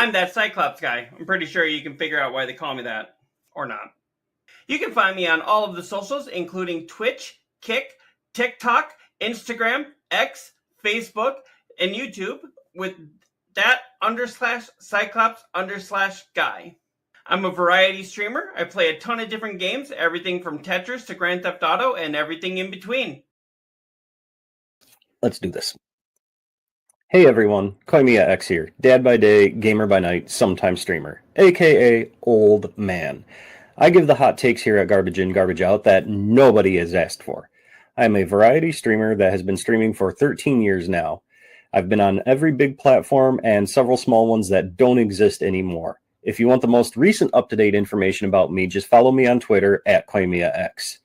I'm that Cyclops guy. I'm pretty sure you can figure out why they call me that. Or not. You can find me on all of the socials, including Twitch, Kick, TikTok, Instagram, X, Facebook, and YouTube with that_Cyclops_guy. I'm a variety streamer. I play a ton of different games, everything from Tetris to Grand Theft Auto and everything in between. Let's do this. Hey everyone, Koimiya X here, dad by day, gamer by night, sometime streamer, aka old man. I give the hot takes here at Garbage In, Garbage Out that nobody has asked for. I am a variety streamer that has been streaming for 13 years now. I've been on every big platform and several small ones that don't exist anymore. If you want the most recent up-to-date information about me, just follow me on Twitter at Koimiya X.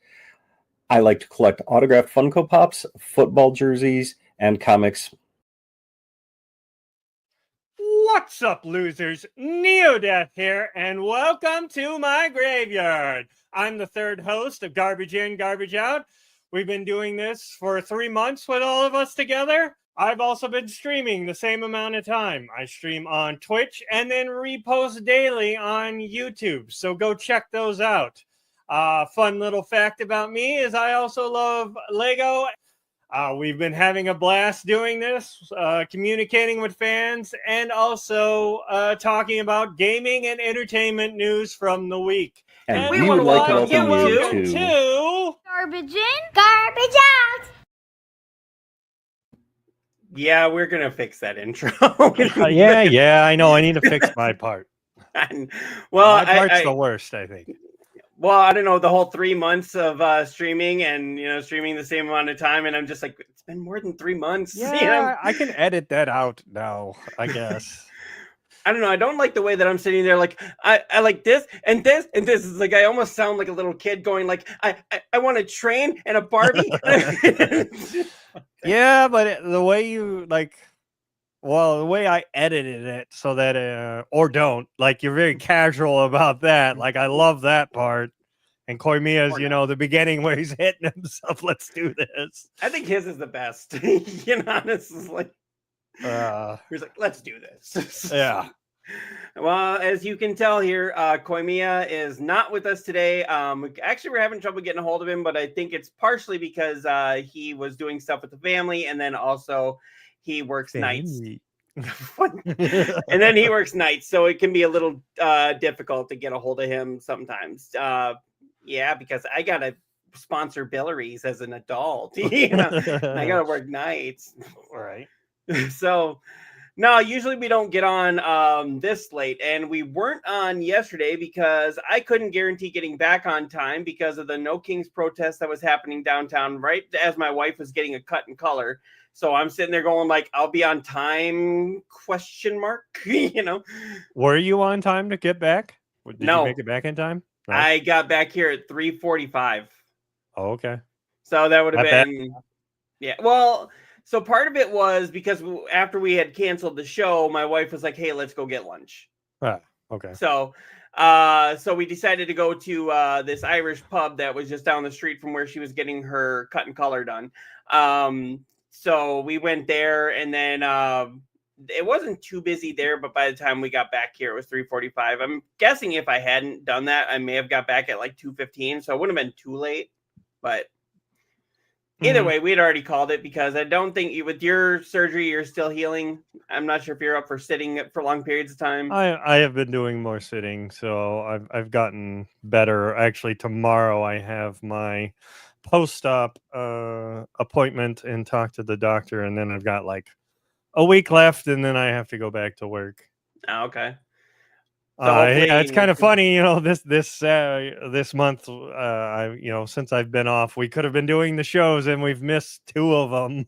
I like to collect autographed Funko Pops, football jerseys, and comics. What's up, losers? Neodeath here, and welcome to my graveyard. I'm the third host of Garbage In, Garbage Out. We've been doing this for 3 months with all of us together. I've also been streaming the same amount of time. I stream on Twitch and then repost daily on YouTube, so go check those out. Fun little fact about me is I also love Lego. We've been having a blast doing this, communicating with fans, and also talking about gaming and entertainment news from the week. And we would like to welcome you to Garbage In, Garbage Out. Yeah, we're going to fix that intro. Yeah, I know. I need to fix my part. Well, my part's the worst, I think. Well, I don't know, the whole 3 months of streaming and, streaming the same amount of time. And I'm just like, it's been more than 3 months. Yeah, I can edit that out now, I guess. I don't know. I don't like the way that I'm sitting there. Like, I like this and this and this. It's like, I almost sound like a little kid going like, I want a train and a Barbie. Yeah, but the way you the way I edited it so that, or don't, like, you're very casual about that. Like, I love that part. And Koimiya's, the beginning where he's hitting himself. Let's do this. I think his is the best. This is like, he's like, let's do this. Yeah. Well, as you can tell here, Koimiya is not with us today. Actually, we're having trouble getting a hold of him, but I think it's partially because he was doing stuff with the family, and then also he works nights. And then he works nights, so it can be a little difficult to get a hold of him sometimes. Yeah, because I gotta sponsor Billerys as an adult. And I gotta work nights. All right. So no, usually we don't get on this late, and we weren't on yesterday because I couldn't guarantee getting back on time because of the No Kings protest that was happening downtown right as my wife was getting a cut and color. So I'm sitting there going like, I'll be on time, ? Were you on time to get back? Did No. you make it back in time? No? I got back here at 3:45. Oh, okay. So that would have Not been, yeah. Well, so part of it was because after we had canceled the show, my wife was like, hey, let's go get lunch. Okay. So we decided to go to this Irish pub that was just down the street from where she was getting her cut and color done. So we went there, and then it wasn't too busy there, but by the time we got back here, it was 3:45. I'm guessing if I hadn't done that, I may have got back at like 2:15, so it wouldn't have been too late. But either way, we had already called it because I don't think with your surgery, you're still healing. I'm not sure if you're up for sitting for long periods of time. I have been doing more sitting, so I've gotten better. Actually, tomorrow I have my post-op appointment and talk to the doctor, and then I've got like a week left, and then I have to go back to work. Oh, okay. Yeah, it's kind of funny, this month, since I've been off, we could have been doing the shows, and we've missed 2 of them.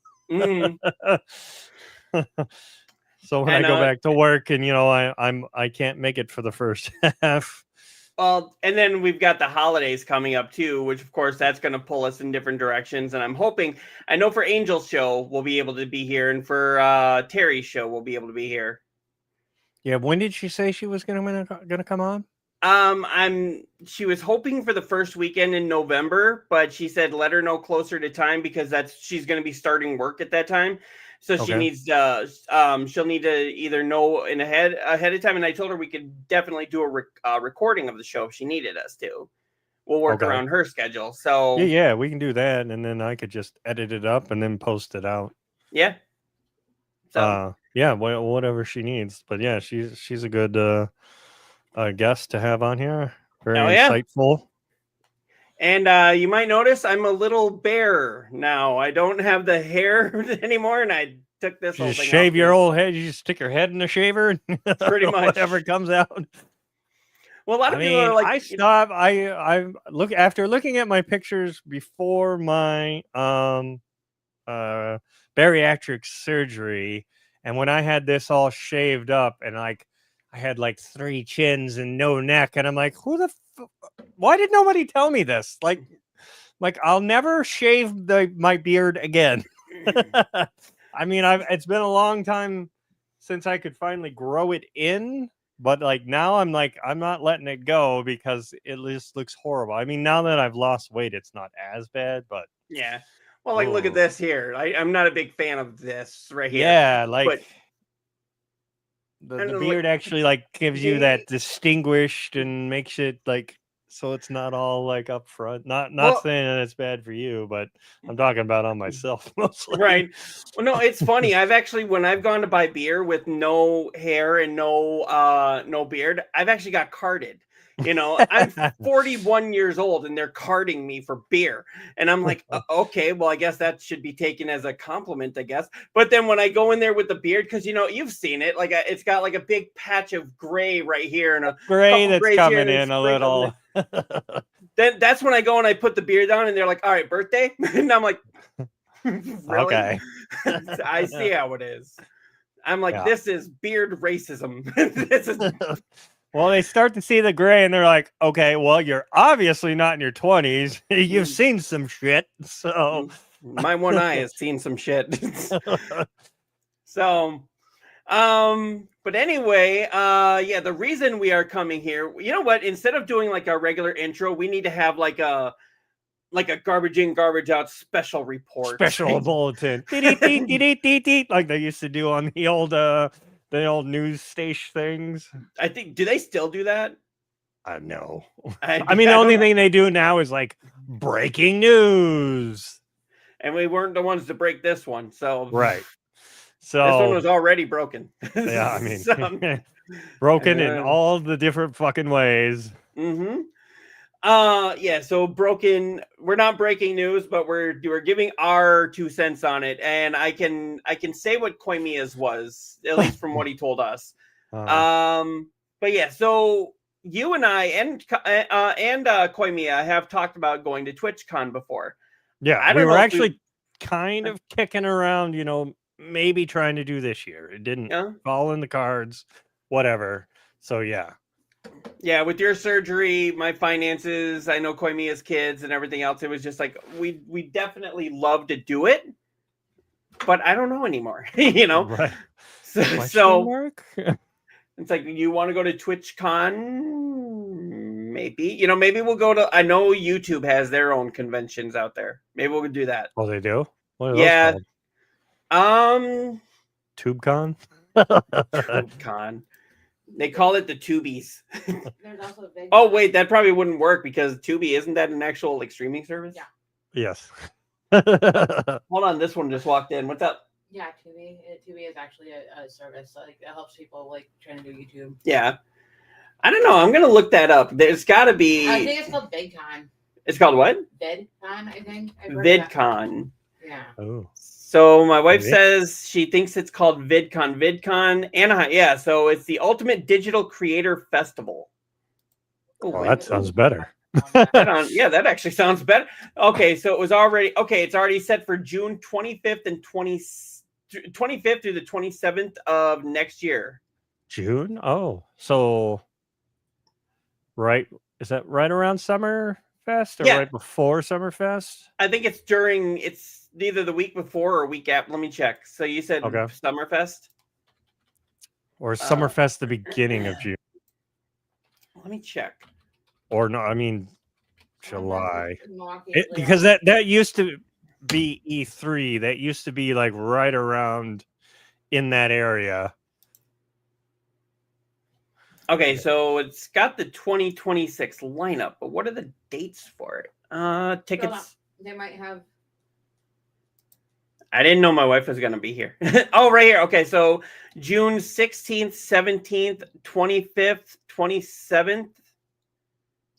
So when I go back to work, and I can't make it for the first half. Well, and then we've got the holidays coming up too, which of course that's going to pull us in different directions. And I'm hoping, I know for Angel's show we'll be able to be here, and for Terry's show we'll be able to be here. Yeah, when did she say she was gonna come on? She was hoping for the first weekend in November, but she said let her know closer to time because she's going to be starting work at that time. So she needs to she'll need to either know ahead of time. And I told her we could definitely do a recording of the show if she needed us to. We'll work around her schedule. So yeah, we can do that, and then I could just edit it up and then post it out. Yeah. So yeah, whatever she needs. But yeah, she's a good guest to have on here. Very insightful. And you might notice I'm a little bare now. I don't have the hair anymore, and I took this whole You thing shave off. your old head. You just stick your head in the shaver. Pretty much. Whatever comes out. Well, a lot of people are like, I stopped. I look after looking at my pictures before my bariatric surgery, and when I had this all shaved up, and like I had like 3 chins and no neck, and I'm like, why did nobody tell me this? Like I'll never shave my beard again. I mean, it's been a long time since I could finally grow it in. But like now I'm not letting it go because it just looks horrible. I mean, now that I've lost weight, it's not as bad, but yeah. Well, like look at this here. I'm not a big fan of this right here. Yeah, like the beard actually like gives you that distinguished and makes it like so it's not all like up front. Not saying that it's bad for you, but I'm talking about on myself mostly. Right. Well, no, it's funny. When I've gone to buy beer with no hair and no beard, I've actually got carded. You know, I'm 41 years old and they're carding me for beer. And I'm like, okay, well, I guess that should be taken as a compliment, I guess. But then when I go in there with the beard, because, you know, you've seen it, like it's got like a big patch of gray right here and a gray that's coming in a little. Then that's when I go and I put the beard on and they're like, all right, birthday. And I'm like, really? Okay. I see how it is. I'm like, this is beard racism. This is. Well, they start to see the gray and they're like, okay, well, you're obviously not in your 20s. You've seen some shit. So my one eye has seen some shit. So, but anyway, yeah, the reason we are coming here, you know what? Instead of doing like our regular intro, we need to have like a garbage in, garbage out special report. Special bulletin. Like they used to do on the old news station things. I think, do they still do that? No. I mean, the only thing they do now is like breaking news. And we weren't the ones to break this one. So, right. So this one was already broken. Yeah, I mean, broken in all the different fucking ways. Mm-hmm. Yeah, so broken. We're not breaking news, but we're giving our 2 cents on it, and I can say what Koimiya's was, at least from what he told us. But yeah, so you and I and Koimiya have talked about going to TwitchCon before. Yeah, we were actually kind of kicking around, you know, maybe trying to do this year. It didn't fall in the cards, whatever. So yeah. Yeah, with your surgery, my finances, I know Koimiya's kids and everything else. It was just like we definitely love to do it, but I don't know anymore. You know, right? So it's like, you want to go to TwitchCon? Maybe, you know, maybe we'll go to. I know YouTube has their own conventions out there. Maybe we'll do that. Oh, they do? What are those called? TubeCon. TubeCon. They call it the Tubies. There's also a oh wait, that probably wouldn't work because Tubi, isn't that an actual like streaming service? Yeah. Yes. Hold on, this one just walked in. What's up? Yeah, Tubi. Tubi is actually a service like that helps people like trying to do YouTube. Yeah. I don't know. I'm gonna look that up. There's got to be. I think it's called VidCon. It's called what? VidCon, I think. VidCon. Yeah. Oh. So my wife says she thinks it's called VidCon. VidCon Anaheim. Yeah. So it's the Ultimate Digital Creator Festival. Oh, that sounds better. Yeah, that actually sounds better. Okay, so it's already set for June 25th and 25th through the 27th of next year. June? Oh, so right. Is that right around Summerfest or right before Summerfest? I think it's either the week before or week after. Let me check. So you said Summerfest? Or Summerfest the beginning of June? Let me check. Or no, I mean July. Milwaukee, Because that used to be E3. That used to be like right around in that area. Okay, so it's got the 2026 lineup, but what are the dates for it? Tickets. They might have. I didn't know my wife was going to be here. Oh, right here. Okay, so June 16th, 17th, 25th, 27th.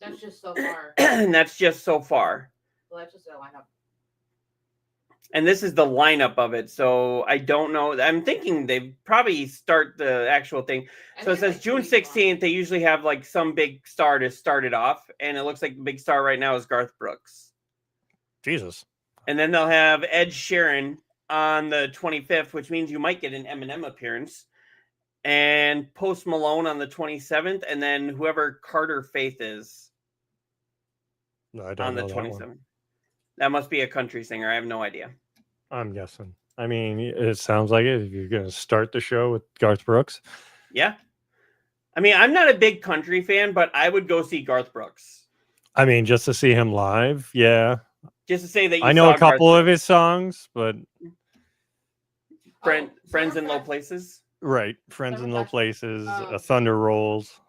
That's just so far. And that's just so far. Well, that's just a lineup. And this is the lineup of it. So I don't know. I'm thinking they probably start the actual thing. So it says like June 16th. They usually have like some big star to start it off. And it looks like the big star right now is Garth Brooks. Jesus. And then they'll have Ed Sheeran on the 25th, which means you might get an Eminem appearance. And Post Malone on the 27th. And then whoever Carter Faith is No, I don't on the know 27th. That must be a country singer. I have no idea. I'm guessing. I mean, it sounds like it. If you're going to start the show with Garth Brooks. Yeah. I mean, I'm not a big country fan, but I would go see Garth Brooks. I mean, just to see him live. Yeah. Just to say that you I know saw a couple Garth of his songs, but. Friends in Low Places. Right. Friends in Low Places. Thunder Rolls.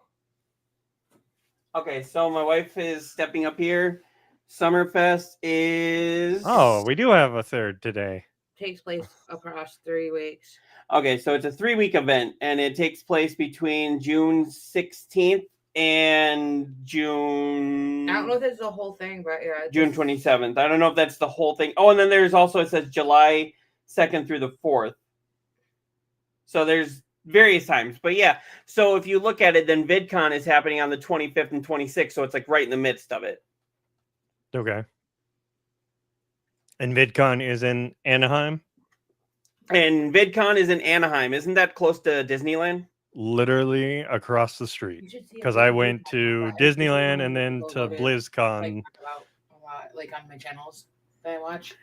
Okay, so my wife is stepping up here. Summerfest is... Oh, we do have a third today. Takes place across 3 weeks. Okay, so it's a 3-week event, and it takes place between June 16th and June... I don't know if it's the whole thing, but yeah. June 27th. I don't know if that's the whole thing. Oh, and then there's also, it says July 2nd through the 4th. So there's various times. But yeah, so if you look at it, then VidCon is happening on the 25th and 26th, so it's like right in the midst of it. Okay. And VidCon is in Anaheim? And VidCon is in Anaheim. Isn't that close to Disneyland? Literally across the street. Because I went to Disneyland and then to BlizzCon. Like on my channels that I watch.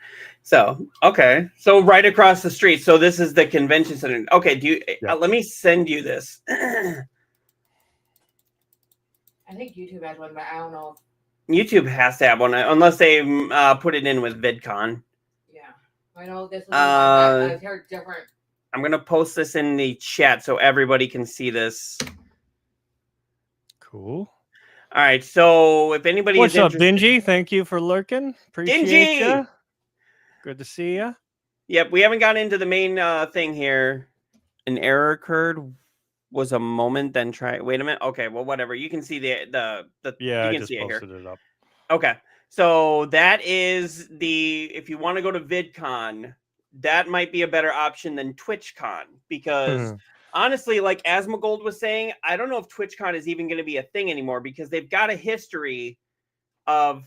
So, okay. So right across the street. So this is the convention center. Okay, do you let me send you this. I think YouTube has one, but I don't know. YouTube has to have one unless they put it in with VidCon. Yeah, I know this is I've heard different. I'm gonna post this in the chat so everybody can see this. Cool. All right, so if anybody What's is up, Dingy? Thank you for lurking. Appreciate you. Good to see you. Yep, we haven't gotten into the main thing here. An error occurred. Was a moment, then try. Wait a minute. Okay, well, whatever. You can see the yeah. You can I just see posted it here. It up. Okay, so that is if you want to go to VidCon, that might be a better option than TwitchCon because honestly, like Asmongold was saying, I don't know if TwitchCon is even going to be a thing anymore because they've got a history of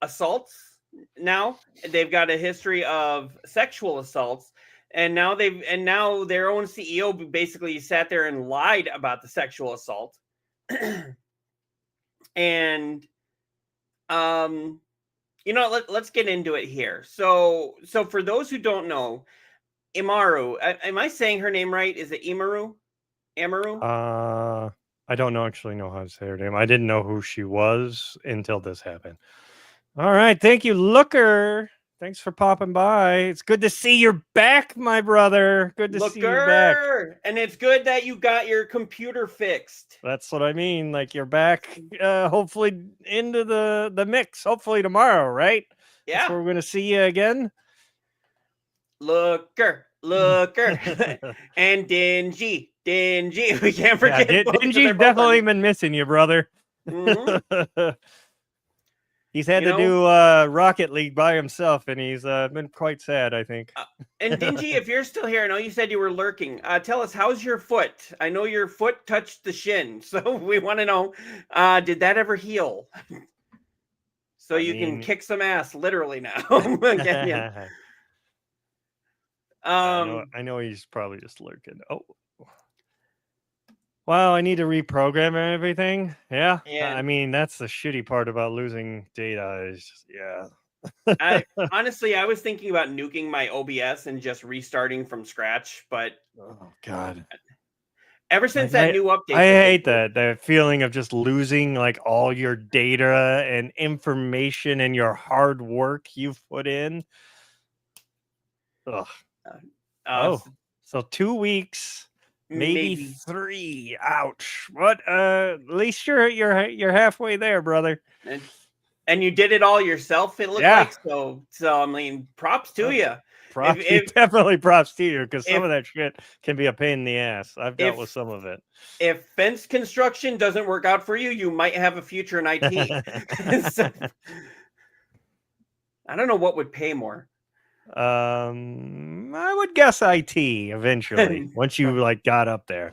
assaults now. They've got a history of sexual assaults. And now their own CEO basically sat there and lied about the sexual assault. And let's get into it here. So for those who don't know, Emiru, am I saying her name right? Is it Emiru? I don't actually know how to say her name. I didn't know who she was until this happened. All right, thank you, Looker. Thanks for popping by. It's good to see you're back, my brother. Good to see you back. And it's good that you got your computer fixed. That's what I mean. Like you're back, hopefully into the mix. Hopefully tomorrow, right? Yeah. That's where we're going to see you again. Looker. And Dingy. We can't forget. Yeah, Dingy's definitely been missing you, brother. Mm-hmm. He's had to do Rocket League by himself, and he's been quite sad, I think. And Dingy, if you're still here, I know you said you were lurking. Tell us, how's your foot? I know your foot touched the shin, so we want to know, did that ever heal? So I mean, can kick some ass, literally now. I know he's probably just lurking. Oh. Well, I need to reprogram everything. Yeah. I mean, that's the shitty part about losing data is just, honestly, I was thinking about nuking my OBS and just restarting from scratch, but oh god. Ever since that new update. I hate that feeling of just losing like all your data and information and your hard work you've put in. Ugh. So 2 weeks, maybe 3. Ouch. What? At least you're halfway there, brother. And you did it all yourself, it looked like. So I mean, props to you. Definitely props to you, because some of that shit can be a pain in the ass. I've dealt with some of it. If fence construction doesn't work out for you, you might have a future in IT. So, I don't know what would pay more. I would guess IT eventually, once you like got up there.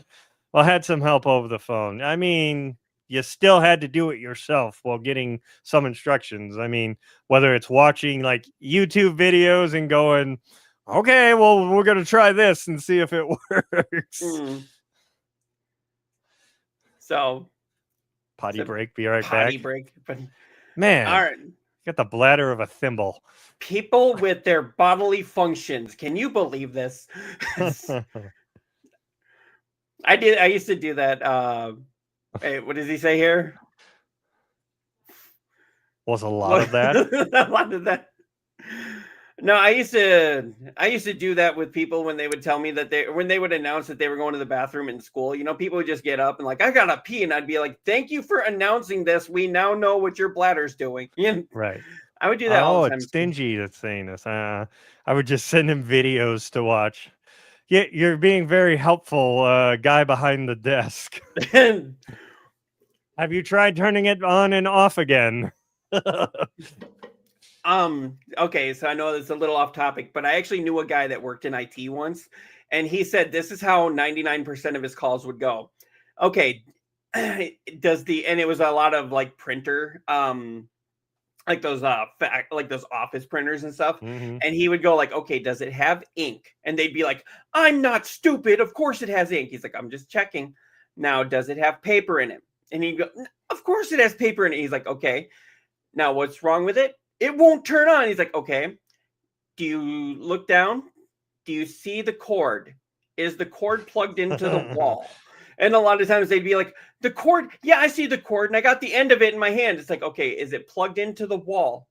Well, I had some help over the phone. I mean, you still had to do it yourself while getting some instructions. I mean, whether it's watching like YouTube videos and going, okay, well, we're going to try this and see if it works. So, potty break. Be right back. Potty break. Man, all right. Got the bladder of a thimble. People with their bodily functions. Can you believe this? I used to do that. Hey, what does he say here? Was a lot of that. A lot of that. No, I used to do that with people when they would tell me that when they would announce that they were going to the bathroom in school. You know, people would just get up and like, I gotta pee, and I'd be like, thank you for announcing this. We now know what your bladder's doing. Right. I would do that all the time. It's stingy that's saying this. I would just send him videos to watch. Yeah, you're being very helpful, guy behind the desk. Have you tried turning it on and off again? Okay, so I know it's a little off topic, but I actually knew a guy that worked in IT once, and he said this is how 99% of his calls would go. Okay, and it was a lot of like printer, like those office printers and stuff. Mm-hmm. And he would go like, okay, does it have ink? And they'd be like, I'm not stupid. Of course it has ink. He's like, I'm just checking. Now, does it have paper in it? And he'd go, of course it has paper in it. He's like, okay, now what's wrong with it? It won't turn on. He's like, okay, do you look down? Do you see the cord? Is the cord plugged into the wall? And a lot of times they'd be like, the cord, yeah, I see the cord, and I got the end of it in my hand. It's like, okay, is it plugged into the wall?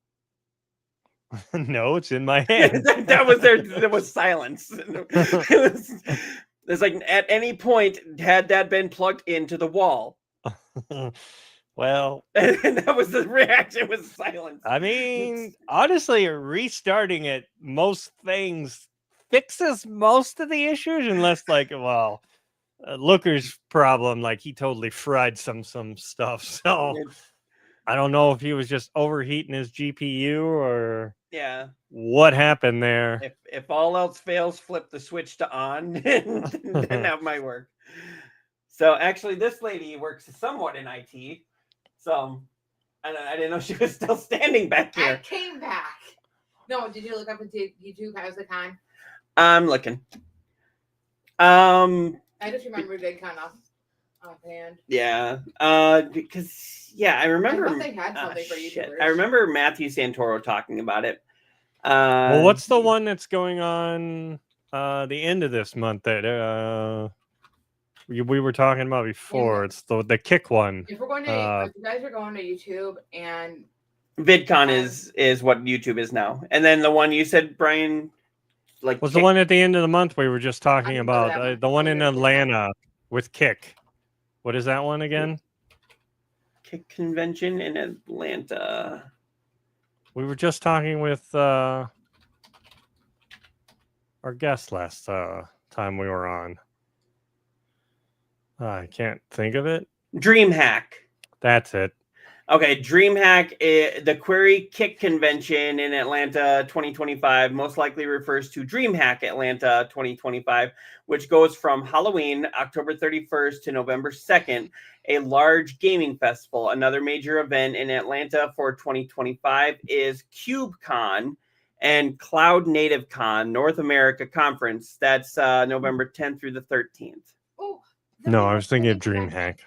No, it's in my hand. There was silence. It's like, at any point, had that been plugged into the wall? Well, and that was the reaction, was silence. I mean, honestly, restarting it, most things fixes most of the issues, unless like, well, Looker's problem, like he totally fried some stuff. So I don't know if he was just overheating his GPU or what happened there. If all else fails, flip the switch to on, and then that might work. So actually, this lady works somewhat in IT. So I didn't know she was still standing back here. I came back. No, did you look up into YouTube? How's the time? I'm looking. I just remember VidCon offhand. Yeah. Because I remember I they had something for YouTubers. I remember Matthew Santoro talking about it. Well, what's the one that's going on the end of this month that we were talking about before? Yeah. It's the kick one. If we're going to, if you guys are going to YouTube, and VidCon is what YouTube is now, and then the one you said, Brian, like was the one at the end of the month we were just talking about, the one in Atlanta with Kick. What is that one again? Kick convention in Atlanta. We were just talking with our guest last time we were on. I can't think of it. DreamHack. That's it. Okay, DreamHack, the Query Kick Convention in Atlanta 2025 most likely refers to DreamHack Atlanta 2025, which goes from Halloween, October 31st to November 2nd, a large gaming festival. Another major event in Atlanta for 2025 is CubeCon and Cloud Native Con North America Conference. That's November 10th through the 13th. Oh, no, I was thinking of DreamHack.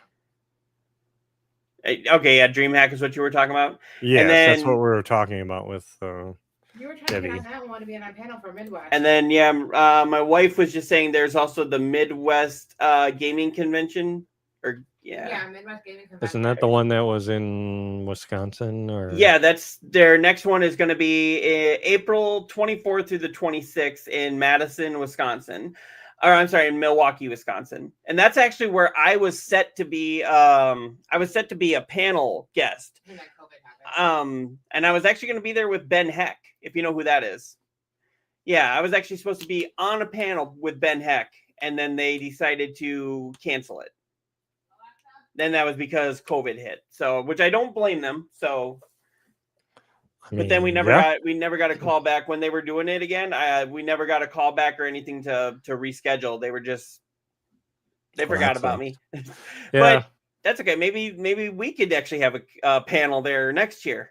Okay, yeah, DreamHack is what you were talking about. Yeah, that's what we were talking about with You were trying to Debbie. get on that one to be on our panel for Midwest. And then my wife was just saying there's also the Midwest Gaming Convention, or yeah, Midwest Gaming Convention. Isn't that the one that was in Wisconsin? Or yeah, that's their next one is going to be April 24th through the 26th in Madison, Wisconsin. Or I'm sorry, in Milwaukee, Wisconsin. And that's actually where I was set to be. I was set to be a panel guest. And then COVID happened. And I was actually going to be there with Ben Heck, if you know who that is. Yeah, I was actually supposed to be on a panel with Ben Heck, and then they decided to cancel it. Then that was because COVID hit. So, which I don't blame them. So, but then we never got a call back when they were doing it again. We never got a call back or anything to reschedule. They were just forgot about me. Yeah. But that's okay. Maybe we could actually have a panel there next year.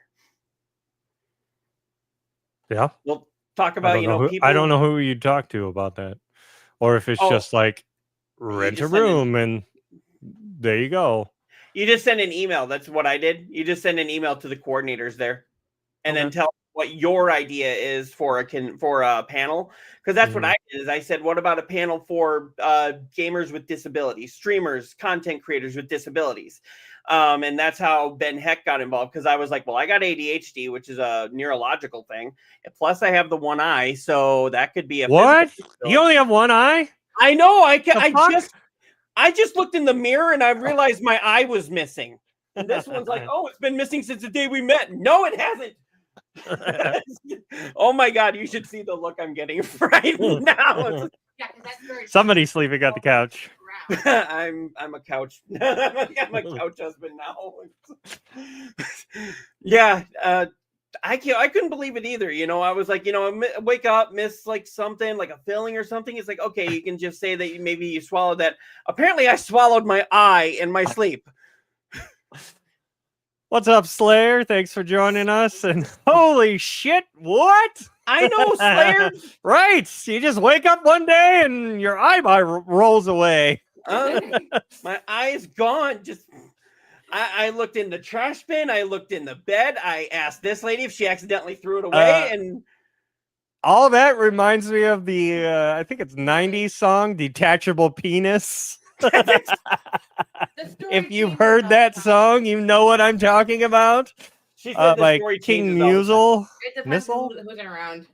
Yeah. We'll talk about people. I don't know who you talk to about that, or if it's just like rent a room and there you go. You just send an email. That's what I did. You just send an email to the coordinators there, and then tell what your idea is for a panel. Because that's what I did. Is I said, what about a panel for gamers with disabilities, streamers, content creators with disabilities? And that's how Ben Heck got involved. Because I was like, well, I got ADHD, which is a neurological thing. And plus, I have the one eye, so that could be a what? You only have one eye? I know. I just looked in the mirror and I realized my eye was missing. And this one's like, oh, it's been missing since the day we met. No, it hasn't. Oh my God, you should see the look I'm getting right now. Yeah, that's very Somebody's sleeping at the couch. I'm a couch. I'm a couch husband now. Yeah, I couldn't believe it either. I was like, wake up, miss like something, like a filling or something. It's like, okay, you can just say that maybe you swallowed that. Apparently, I swallowed my eye in my sleep. What's up, Slayer? Thanks for joining us. And holy shit, what? I know, Slayer. Right. You just wake up one day and your eyeball rolls away. My eye is gone. I looked in the trash bin. I looked in the bed. I asked this lady if she accidentally threw it away. And all that reminds me of the, I think it's 90s song, Detachable Penis. If you've heard that song, you know what I'm talking about. She said like King Musel. It depends on who's around.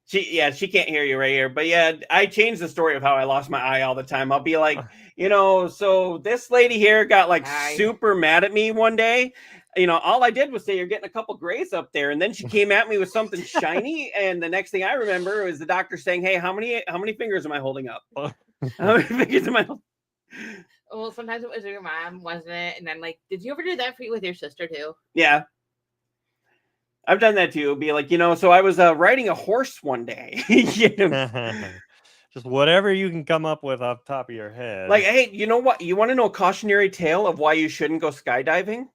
She can't hear you right here. But yeah, I changed the story of how I lost my eye all the time. I'll be like, so this lady here got like super mad at me one day. All I did was say, you're getting a couple grays up there. And then she came at me with something shiny. And the next thing I remember was the doctor saying, hey, how many fingers am I holding up? How many fingers am I holding? Well, sometimes it was your mom, wasn't it? And then, like, did you ever do that with your sister too? Yeah, I've done that too. It'll be like, so I was riding a horse one day. Just whatever you can come up with off the top of your head. Like, hey, you know what? You want to know a cautionary tale of why you shouldn't go skydiving?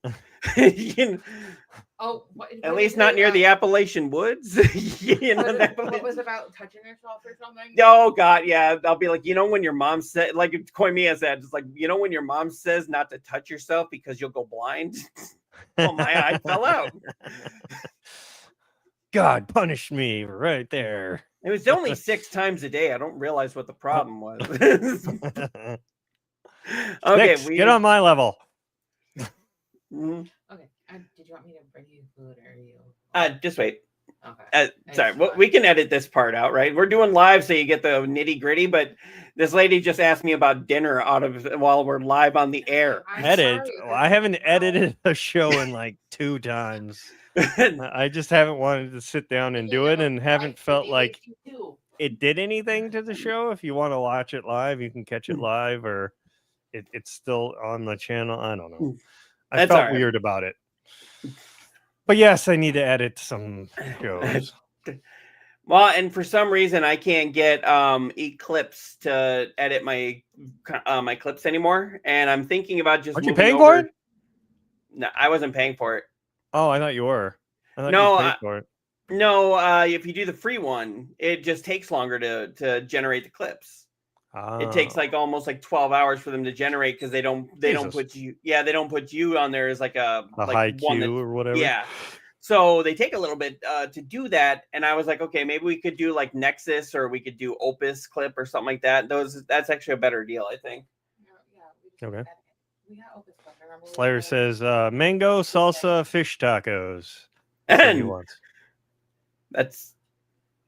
At least not near the Appalachian Woods. What was about touching yourself or something? Oh God, yeah. I'll be like, when your mom said, like Koimiya said, it's like, when your mom says not to touch yourself because you'll go blind. Well, my eye fell out. God punished me right there. It was only 6 times a day. I don't realize what the problem was. Okay, get on my level. Mm-hmm. Okay. Did you want me to bring you food or are you? Just wait. Okay. Sorry, we can edit this part out, right? We're doing live, so you get the nitty gritty. But this lady just asked me about dinner while we're live on the air. I haven't edited a show in like 2 times. I just haven't wanted to sit down and do it, and haven't felt like it did anything to the show. If you want to watch it live, you can catch it live, or it's still on the channel. I don't know. I felt weird about it. But yes, I need to edit some shows. Well, and for some reason, I can't get Eclipse to edit my clips anymore, and I'm thinking about just. Aren't you paying for it? No, I wasn't paying for it. Oh, I thought you were. You paid for it. No. If you do the free one, it just takes longer to generate the clips. It takes like almost like 12 hours for them to generate because they don't put you. Yeah, they don't put you on there as like a high queue or whatever. Yeah. So they take a little bit to do that, and I was like, okay, maybe we could do like Nexus, or we could do Opus Clip or something like that. That's actually a better deal, I think. Okay. We got Opus Clip, remember? Slayer says mango salsa fish tacos. That's what he And wants. that's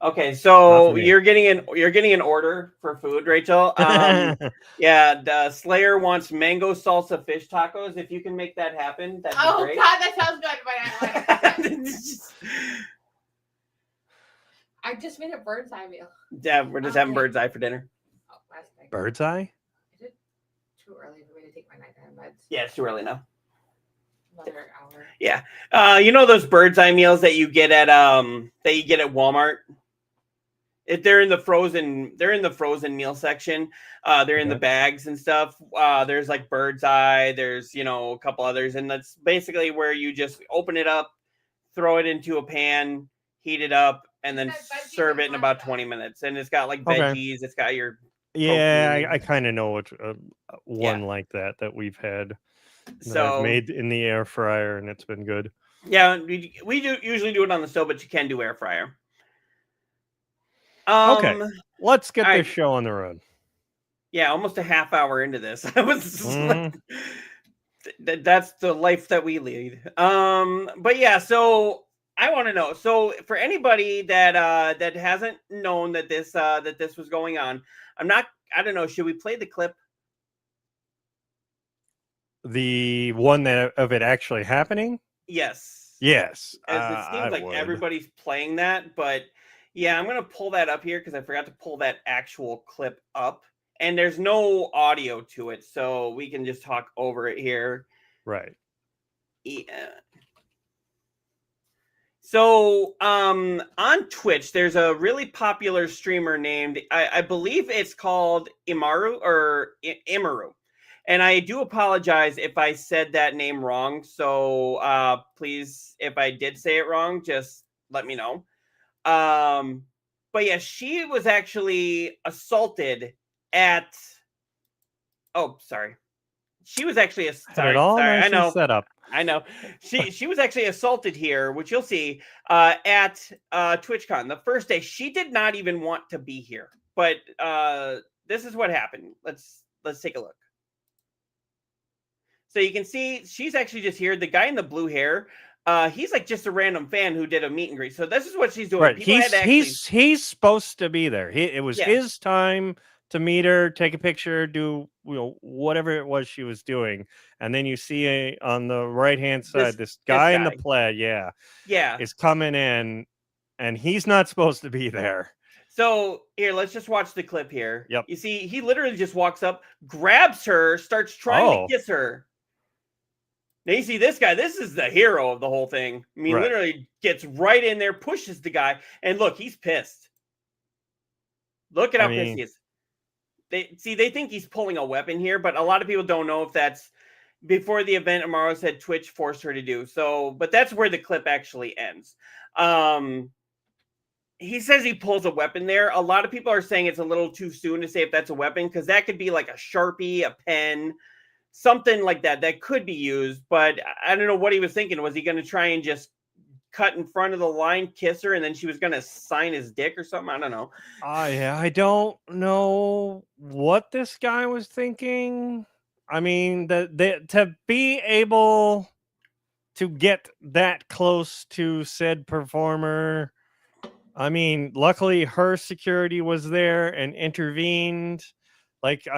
okay. Not So for me. you're getting an order for food, Rachel. Yeah, the Slayer wants mango salsa fish tacos. If you can make that happen, that'd be great. God, that sounds good. I just made a bird's eye meal. Yeah, we're just having bird's eye for dinner. Oh, last night. Bird's eye? Is it too early for me to take my nighttime meds? Yeah, it's too early now. Another hour. Yeah. You know those bird's eye meals that you get at Walmart? If they're in the frozen meal section. They're in the bags and stuff. There's like bird's eye, there's a couple others, and that's basically where you just open it up, throw it into a pan, heat it up, and then serve it in about 20 minutes. And it's got like veggies, it's got your protein. I kind of know what one like that we've had. So I've made in the air fryer, and it's been good. Yeah, we usually do it on the stove, but you can do air fryer. Okay, let's get this show on the road. Yeah, almost a half hour into this. I was like, that's the life that we lead. But yeah, so I want to know. So for anybody that hasn't known that this was going on, I don't know. Should we play the clip? The one of it actually happening? Yes. Yes. As it seems like everybody's playing that, but yeah, I'm going to pull that up here because I forgot to pull that actual clip up. And there's no audio to it, so we can just talk over it here. Right. Yeah. So on Twitch, there's a really popular streamer named, I believe it's called Emiru. And I do apologize if I said that name wrong. So please, if I did say it wrong, just let me know. But yeah, she was actually assaulted at. Oh, sorry. She was actually sorry. I know. Set up. I know. She was actually assaulted here, which you'll see at TwitchCon the first day. She did not even want to be here, but this is what happened. Let's take a look. So you can see she's actually just here. The guy in the blue hair, he's like just a random fan who did a meet and greet. So this is what she's doing. Right. He's supposed to be there. It was his time to meet her, take a picture, do whatever it was she was doing. And then you see on the right-hand side, this guy in the plaid, is coming in, and he's not supposed to be there. So here, let's just watch the clip here. Yep. You see, he literally just walks up, grabs her, starts trying to kiss her. Now you see this guy, this is the hero of the whole thing. I mean, literally gets right in there, pushes the guy, and look, he's pissed. Look at how pissed he is. They think he's pulling a weapon here, but a lot of people don't know if that's before the event. Emiru said Twitch forced her to do so, but that's where the clip actually ends. He says he pulls a weapon there. A lot of people are saying it's a little too soon to say if that's a weapon, because that could be like a Sharpie, a pen, something like that could be used. But I don't know what he was thinking. Was he going to try and just cut in front of the line, kiss her, and then she was going to sign his dick or something? I don't know. I don't know what this guy was thinking. I mean, to be able to get that close to said performer, I mean, luckily her security was there and intervened. Like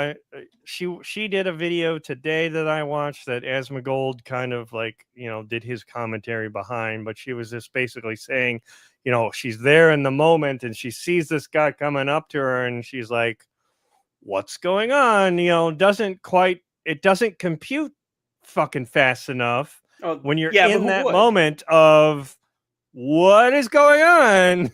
she did a video today that I watched that Asmongold kind of like, did his commentary behind, but she was just basically saying, she's there in the moment and she sees this guy coming up to her and she's like, what's going on? It doesn't compute fucking fast enough when you're in that moment of what is going on.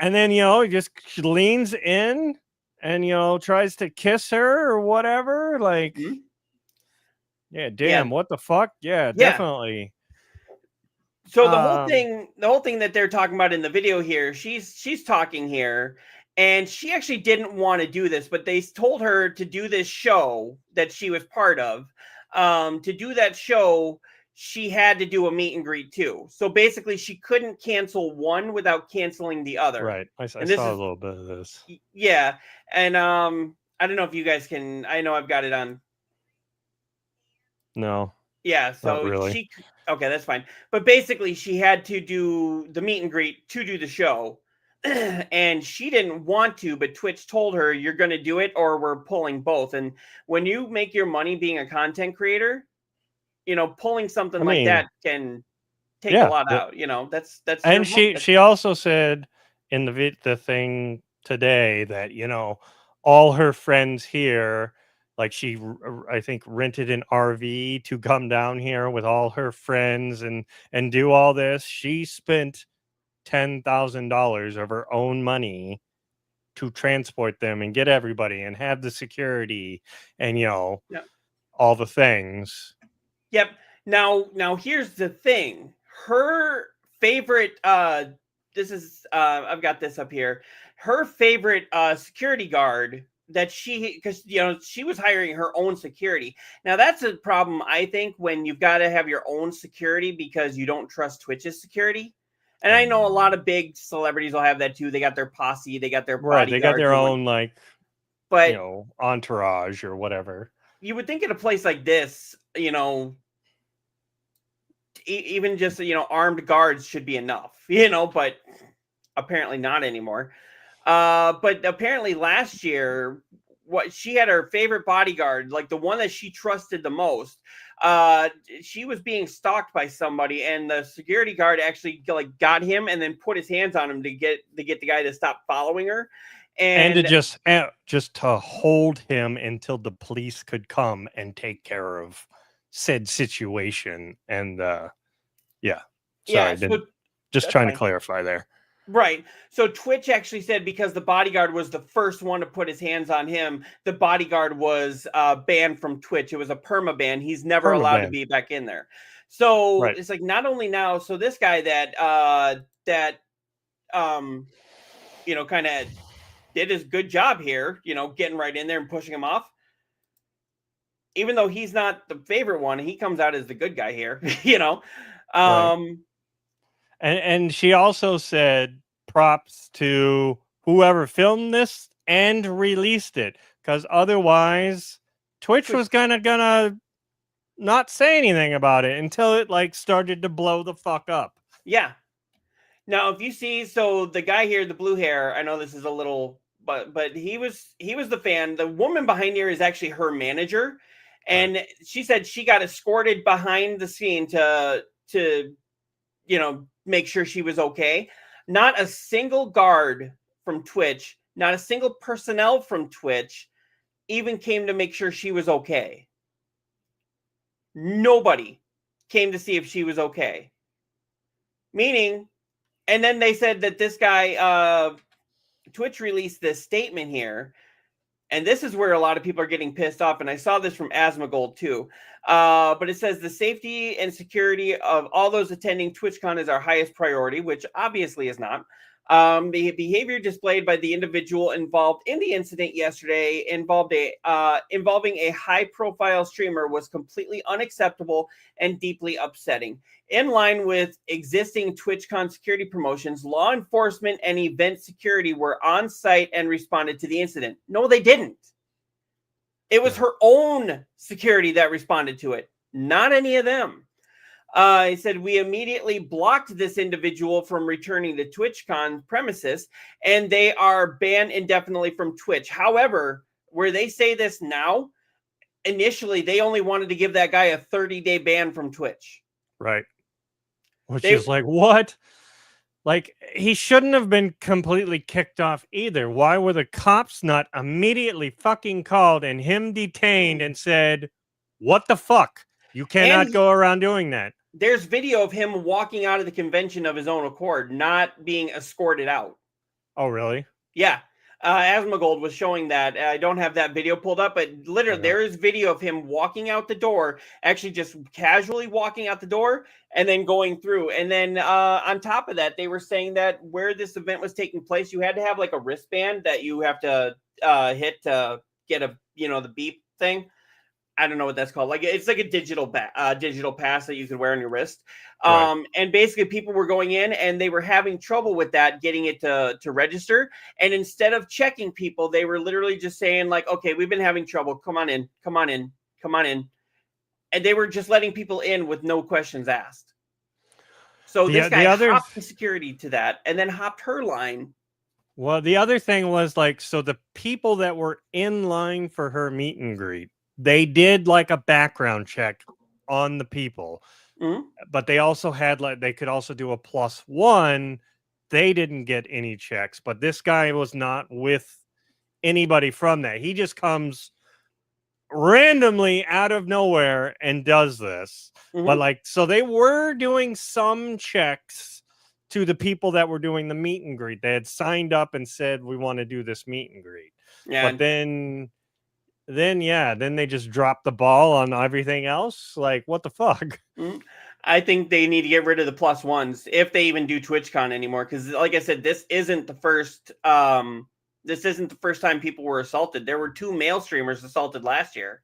And then, she leans in and, tries to kiss her or whatever. Like, what the fuck? Yeah, definitely. So the whole thing that they're talking about in the video here, she's talking here, and she actually didn't want to do this, but they told her to do this show that she was part of. To do that show, she had to do a meet and greet too. So basically, she couldn't cancel one without canceling the other. Right. I And saw this a is- little bit of this. Yeah, and I don't know if you guys can. I know I've got it on. No. Yeah, so really. okay, that's fine. But basically, she had to do the meet and greet to do the show, and she didn't want to, but Twitch told her, "You're going to do it, or we're pulling both." And when you make your money being a content creator, pulling something like that can take a lot out. That's and she also said in the thing today that all her friends here, like she I think rented an RV to come down here with all her friends and do all this. She spent $10,000 of her own money to transport them and get everybody and have the security and all the things. Yep. Now here's the thing. Her favorite this is I've got this up here. Her favorite security guard that because she was hiring her own security. Now that's a problem, I think, when you've got to have your own security because you don't trust Twitch's security. And I know a lot of big celebrities will have that too. They got their posse, they got their bodyguards, they got their own but entourage or whatever. You would think in a place like this, even just armed guards should be enough, but apparently not anymore. But apparently last year, what she had her favorite bodyguard, like the one that she trusted the most. She was being stalked by somebody, and the security guard actually got him and then put his hands on him to get the guy to stop following her. And to just to hold him until the police could come and take care of said situation. And trying to clarify there. Right. So Twitch actually said because the bodyguard was the first one to put his hands on him, the bodyguard was banned from Twitch. It was a perma ban. He's never allowed to be back in there. So it's like not only now. So this guy that kind of did his good job here, getting right in there and pushing him off. Even though he's not the favorite one, he comes out as the good guy here, And she also said props to whoever filmed this and released it, because otherwise Twitch was gonna not say anything about it until it started to blow the fuck up. Yeah. Now, if you see, so the guy here, the blue hair, I know this is a little, but he was the fan. The woman behind here is actually her manager, and she said she got escorted behind the scene to make sure she was okay. Not a single guard from Twitch, not a single personnel from Twitch even came to make sure she was okay. Nobody came to see if she was okay. Meaning, and then they said that this guy, Twitch released this statement here, and this is where a lot of people are getting pissed off, and I saw this from Asmongold too. But it says the safety and security of all those attending TwitchCon is our highest priority, which obviously is not. The behavior displayed by the individual involved in the incident yesterday involving a high-profile streamer was completely unacceptable and deeply upsetting. In line with existing TwitchCon security promotions, law enforcement and event security were on site and responded to the incident. No, they didn't. It was her own security that responded to it, not any of them. He said, we immediately blocked this individual from returning to TwitchCon premises, and they are banned indefinitely from Twitch. However, where they say this now, initially, they only wanted to give that guy a 30-day ban from Twitch. Right. Which is like, what? Like, he shouldn't have been completely kicked off either. Why were the cops not immediately fucking called and him detained and said, what the fuck? You cannot go around doing that. There's video of him walking out of the convention of his own accord, not being escorted out. Oh, really? Yeah. Asmongold was showing that. I don't have that video pulled up, but literally there is video of him walking out the door, actually just casually walking out the door and then going through. And then on top of that, they were saying that where this event was taking place, you had to have like a wristband that you have to hit to get the beep thing. I don't know what that's called. Like it's like a digital pass that you could wear on your wrist. Right. And basically people were going in and they were having trouble with that, getting it to register. And instead of checking people, they were literally just saying like, okay, we've been having trouble. Come on in, come on in, come on in. And they were just letting people in with no questions asked. So this guy hopped the security to that and then hopped her line. Well, the other thing was like, so the people that were in line for her meet and greet, they did like a background check on the people, but they also had like, they could also do a +1. They didn't get any checks, but this guy was not with anybody from that. He just comes randomly out of nowhere and does this. But like, so they were doing some checks to the people that were doing the meet and greet. They had signed up and said, we want to do this meet and greet. Yeah. But then they just dropped the ball on everything else. Like, what the fuck? I think they need to get rid of the +1s if they even do TwitchCon anymore. Because like I said, this isn't the first time people were assaulted. There were 2 male streamers assaulted last year.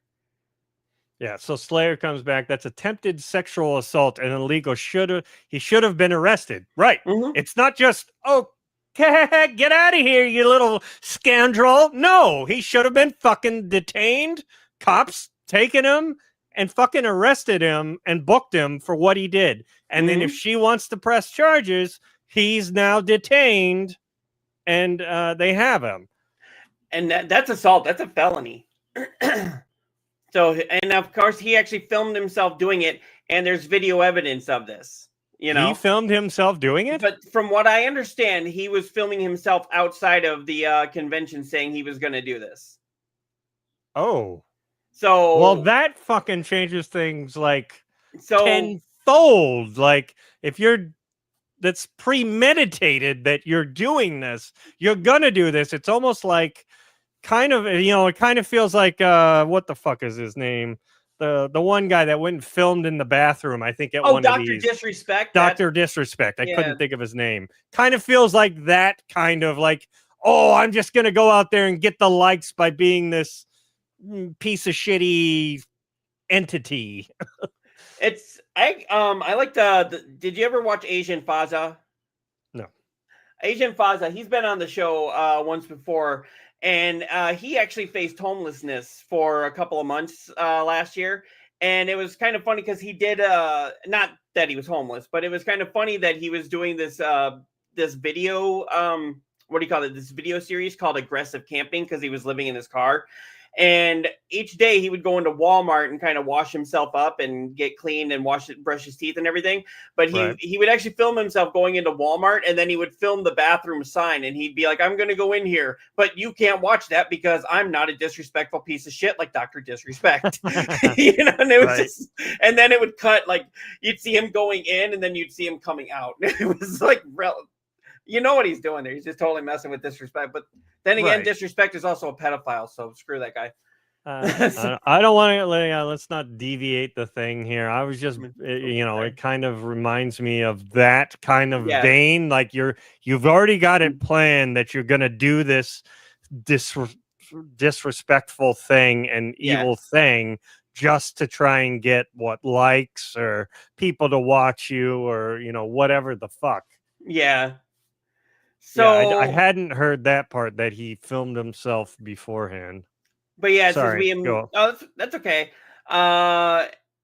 Yeah, so Slayer comes back. That's attempted sexual assault and illegal. He should have been arrested. Right. It's not just, okay, get out of here, you little scoundrel. No, he should have been fucking detained. Cops taken him and fucking arrested him and booked him for what he did. And then if she wants to press charges, he's now detained and they have him. And that's assault. That's a felony. So, and of course, he actually filmed himself doing it, and there's video evidence of this. You know, he filmed himself doing it. But from what I understand, he was filming himself outside of the convention, saying he was going to do this. Oh, so well, that fucking changes things like tenfold. Like if that's premeditated that you're doing this, you're gonna do this. It's almost like. Kind of, it kind of feels like what the fuck is his name? The one guy that went and filmed in the bathroom, I think at one Dr. of these. Disrespect. Dr. Disrespect. I couldn't think of his name. Kind of feels like that kind of like, I'm just gonna go out there and get the likes by being this piece of shitty entity. I like did you ever watch Asian Faza? No. Asian Faza, he's been on the show once before. And he actually faced homelessness for a couple of months last year. And it was kind of funny because he did, not that he was homeless, but it was kind of funny that he was doing this this video, this video series called Aggressive Camping because he was living in his car. And each day he would go into Walmart and kind of wash himself up and get clean and brush his teeth and everything. But he would actually film himself going into Walmart, and then he would film the bathroom sign, and he'd be like, I'm going to go in here, but you can't watch that because I'm not a disrespectful piece of shit like Dr. Disrespect. And it was just, and then it would cut, like you'd see him going in and then you'd see him coming out. It was like, you know what he's doing there. He's just totally messing with Disrespect. But then again, Disrespect is also a pedophile, so screw that guy. I don't want to. Let's not deviate the thing here. I was just, it kind of reminds me of that kind of vein. Like you've already got it planned that you're going to do this disrespectful thing and evil thing just to try and get likes or people to watch you or whatever the fuck. Yeah. So I hadn't heard that part that he filmed himself beforehand. But yeah, it Sorry, says that's okay.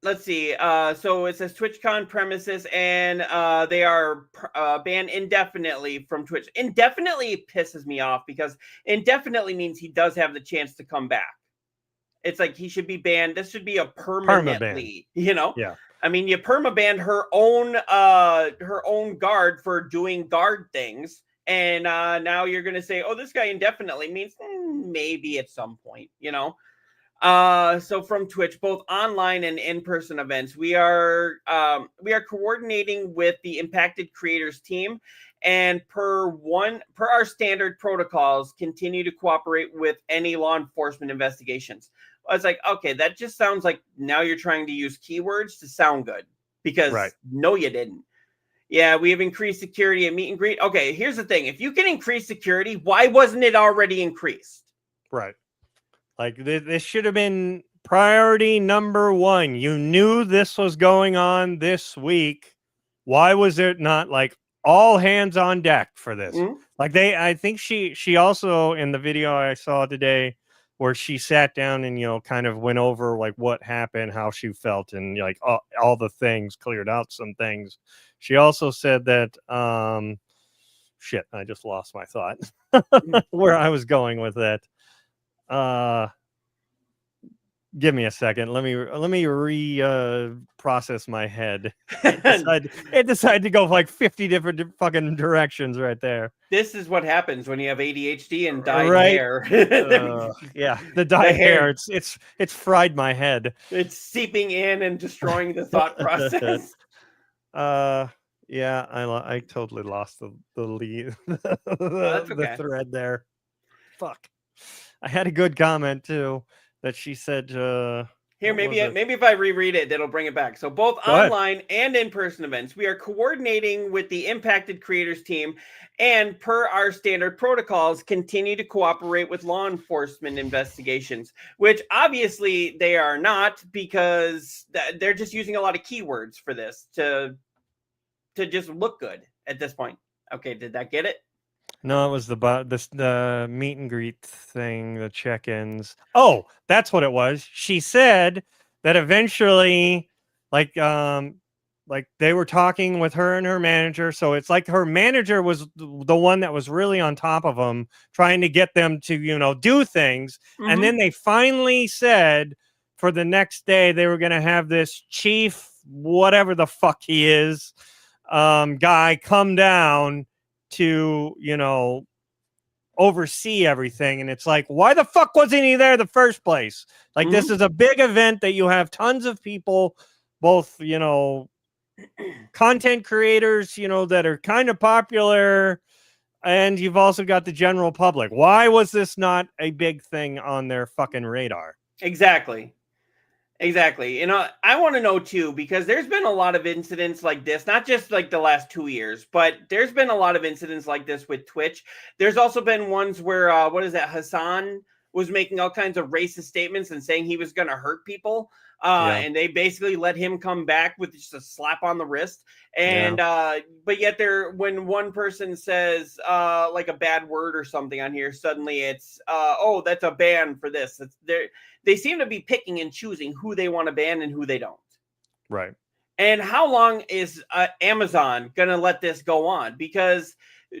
Let's see. So it says TwitchCon premises, and they are banned indefinitely from Twitch. Indefinitely pisses me off because indefinitely means he does have the chance to come back. It's like he should be banned. This should be a permanently, Yeah. I mean, you perma-banned her own guard for doing guard things. And now you're going to say, this guy indefinitely means maybe at some point, So from Twitch, both online and in-person events, we are coordinating with the impacted creators team, and per our standard protocols, continue to cooperate with any law enforcement investigations. I was like, okay, that just sounds like now you're trying to use keywords to sound good because no, you didn't. Yeah, we have increased security at meet and greet. Okay, here's the thing. If you can increase security, why wasn't it already increased? Right. Like this should have been priority number one. You knew this was going on this week. Why was it not like all hands on deck for this? Mhm. Like I think she also, in the video I saw today, where she sat down and, you know, kind of went over like what happened, how she felt, and like all the things, cleared out some things. She also said that shit, I just lost my thought where I was going with that. Give me a second. Let me process my head. It decided to go like 50 different fucking directions right there. This is what happens when you have ADHD and dyed Right. hair. Yeah, the dyed hair. hair. It's fried my head. It's seeping in and destroying the thought process. Yeah, I totally lost the lead, That's the okay. thread there. Fuck. I had a good comment too that she said. Here, what maybe was it? maybe if I reread it, that'll bring it back. So both Go ahead. online and in-person events, we are coordinating with the impacted creators team, and per our standard protocols, continue to cooperate with law enforcement investigations, which obviously they are not, because they're just using a lot of keywords for this to just look good at this point. Okay, did that get it? No, it was the meet and greet thing, the check-ins. Oh, that's what it was. She said that eventually, like they were talking with her and her manager. So it's like her manager was the one that was really on top of them, trying to get them to, you know, do things. Mhm. And then they finally said for the next day they were going to have this chief, whatever the fuck he is, guy come down to, you know, oversee everything. And it's like, why the fuck wasn't he there the first place? Like, this is a big event that you have tons of people, both, you know, content creators, you know, that are kind of popular, and you've also got the general public. Why was this not a big thing on their fucking radar? Exactly. Exactly. And I want to know too, because there's been a lot of incidents like this, not just like the last 2 years, but there's been a lot of incidents like this with Twitch. There's also been ones where, what is that? Hassan was making all kinds of racist statements and saying he was going to hurt people. And they basically let him come back with just a slap on the wrist. And, but yet when one person says, like a bad word or something on here, suddenly it's, oh, that's a ban for this. They seem to be picking and choosing who they want to ban and who they don't. Right. And how long is Amazon going to let this go on? Because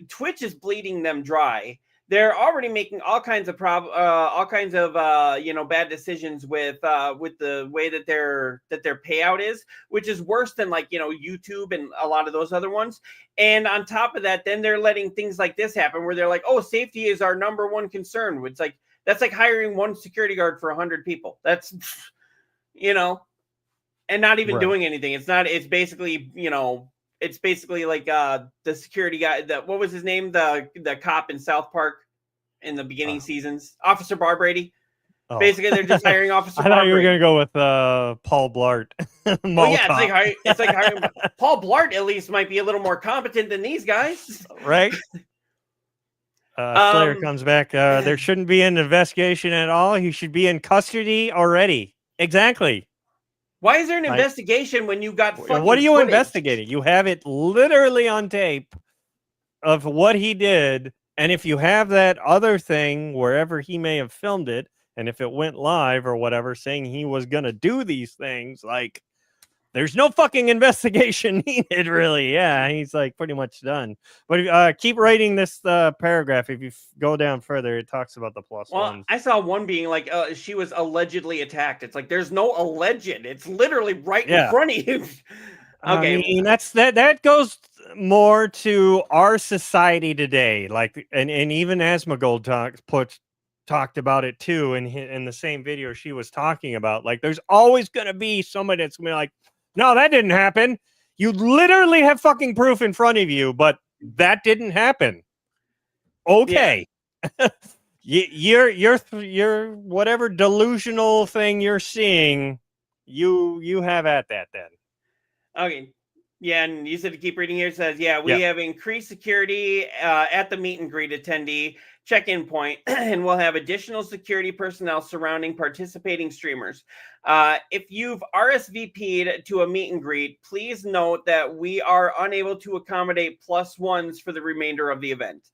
Twitch is bleeding them dry. They're already making all kinds of you know, bad decisions with the way that their payout is, which is worse than, like, you know, YouTube and a lot of those other ones. And on top of that, then they're letting things like this happen where they're like, oh, safety is our number one concern. It's like, that's like hiring one security guard for 100 people. That's, you know, and not even doing anything. It's basically, you know, it's basically like the security guy, what was his name? The cop in South Park in the beginning seasons, Officer Bar Brady. Oh. Basically, they're just hiring Officer I Bar thought you were Brady. going to go with Paul Blart. Oh yeah, it's like hiring Paul Blart. At least might be a little more competent than these guys, right? Slayer comes back. There shouldn't be an investigation at all. He should be in custody already. Exactly. Why is there an investigation when you got fucking what are you footage? investigating? You have it literally on tape of what he did. And if you have that other thing wherever he may have filmed it, and if it went live or whatever, saying he was going to do these things, like, there's no fucking investigation needed, really. Yeah, he's like pretty much done. But keep writing this paragraph. If you go down further, it talks about the plus ones. I saw one being like, she was allegedly attacked. It's like, there's no alleged. It's literally right in front of you. Okay, I mean, that goes more to our society today. Like, and even Asmongold talked about it too in the same video she was talking about. Like, there's always going to be somebody that's going to be like, no, that didn't happen. You literally have fucking proof in front of you, but that didn't happen. Okay. Yeah. you're whatever delusional thing you're seeing, you have at that then. Okay. Yeah, and you said to keep reading here. It says, yeah, we have increased security at the meet and greet attendee check-in point, and we'll have additional security personnel surrounding participating streamers. If you've RSVP'd to a meet and greet, please note that we are unable to accommodate +1s for the remainder of the event.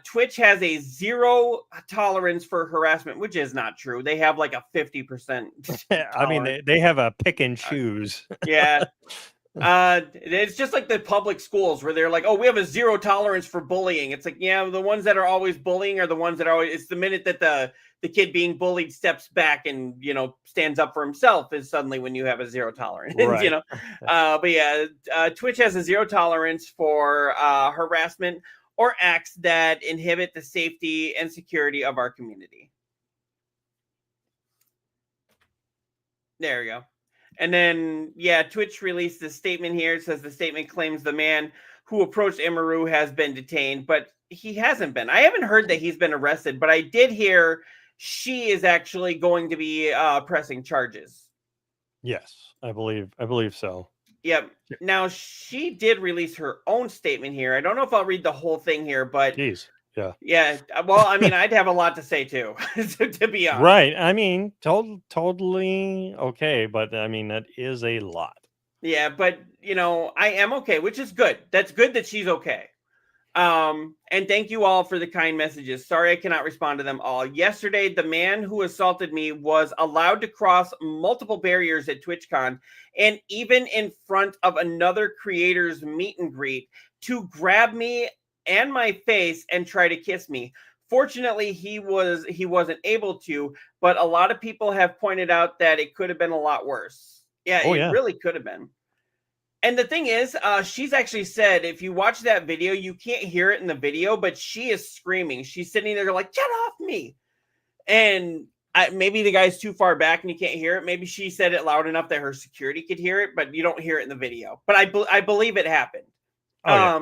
Twitch has a 0 tolerance for harassment, which is not true. They have like a 50%. I mean, they have a pick and choose. Yeah. It's just like the public schools where they're like, oh, we have a 0 tolerance for bullying. It's like, yeah, the ones that are always bullying are the ones that are always, it's the minute that the kid being bullied steps back and, you know, stands up for himself is suddenly when you have a 0 tolerance, right. You know? But yeah, Twitch has a 0 tolerance for harassment or acts that inhibit the safety and security of our community. There we go. And then, yeah, Twitch released this statement here. It says the statement claims the man who approached Emiru has been detained, but he hasn't been. I haven't heard that he's been arrested, but I did hear she is actually going to be pressing charges. Yes, I believe so. Yep. Now, she did release her own statement here. I don't know if I'll read the whole thing here, but... Jeez. Yeah. Yeah. Well, I mean, I'd have a lot to say too, to be honest. Right. I mean, totally okay, but I mean that is a lot. Yeah, but you know, I am okay, which is good. That's good that she's okay. And thank you all for the kind messages. Sorry I cannot respond to them all. Yesterday, the man who assaulted me was allowed to cross multiple barriers at TwitchCon and even in front of another creator's meet and greet to grab me and my face and try to kiss me. Fortunately, he wasn't able to, but a lot of people have pointed out that it could have been a lot worse. Yeah, really could have been. And the thing is, she's actually said, if you watch that video, you can't hear it in the video, but she is screaming. She's sitting there like, get off me. And maybe the guy's too far back and you can't hear it. Maybe she said it loud enough that her security could hear it, but you don't hear it in the video. But I believe it happened. Oh, yeah.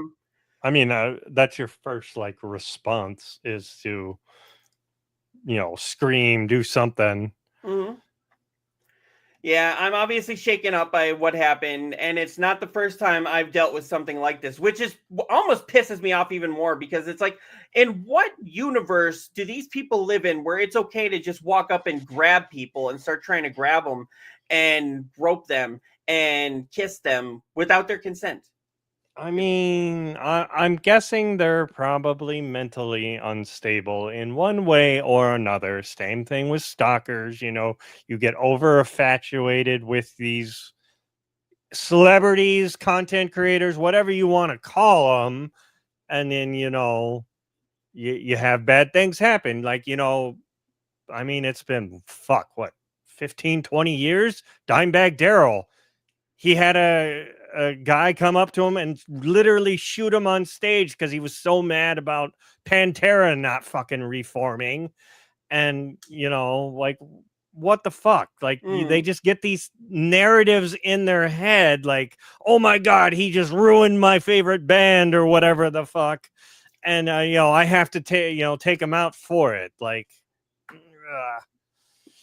I mean, that's your first like response is to, you know, scream, do something. Mm-hmm. Yeah, I'm obviously shaken up by what happened, and it's not the first time I've dealt with something like this, which is almost pisses me off even more because it's like, in what universe do these people live in where it's okay to just walk up and grab people and start trying to grab them and rope them and kiss them without their consent? I mean, I'm guessing they're probably mentally unstable in one way or another. Same thing with stalkers. You know, you get over infatuated with these celebrities, content creators, whatever you want to call them. And then, you know, you have bad things happen. Like, you know, I mean, it's been, 15, 20 years? Dimebag Darrell. He had a guy come up to him and literally shoot him on stage because he was so mad about Pantera not fucking reforming. And, you know, like, what the fuck? Like, they just get these narratives in their head like, oh my God, he just ruined my favorite band or whatever the fuck. And, you know, I have to take him out for it. Like,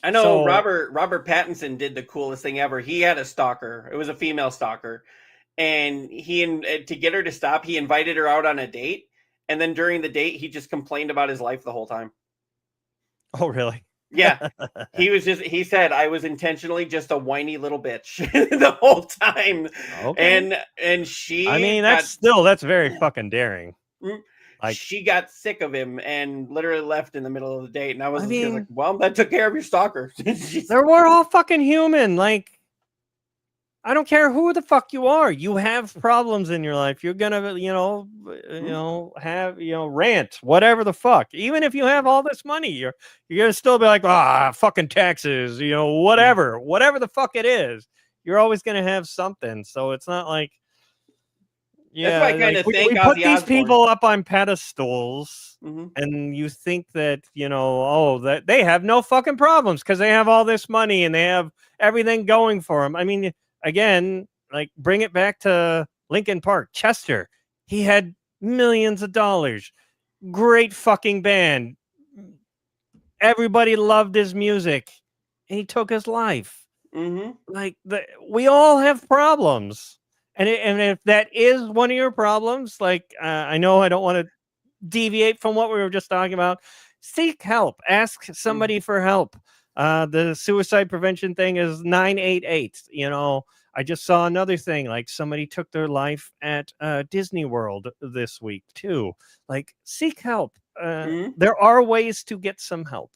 I know Robert Pattinson did the coolest thing ever. He had a stalker. It was a female stalker. And to get her to stop, he invited her out on a date. And then during the date, he just complained about his life the whole time. Oh, really? Yeah. He said, I was intentionally just a whiny little bitch the whole time. Okay. And she, I mean, that's very fucking daring. Like, she got sick of him and literally left in the middle of the date. And I was like, well, that took care of your stalker. We're all fucking human. Like, I don't care who the fuck you are. You have problems in your life. You're gonna, have, rant, whatever the fuck. Even if you have all this money, you're gonna still be like, fucking taxes, whatever the fuck it is. You're always gonna have something. So it's not like, that's why I kind of think we put these people up on pedestals, and you think that that they have no fucking problems because they have all this money and they have everything going for them. I mean, again, like, bring it back to Linkin Park. Chester, he had millions of dollars, great fucking band, everybody loved his music, and he took his life. Like, we all have problems. And if that is one of your problems, like I know I don't want to deviate from what we were just talking about, seek help. Ask somebody for help. The suicide prevention thing is 988. You know, I just saw another thing, like somebody took their life at Disney World this week too. Like, seek help. There are ways to get some help.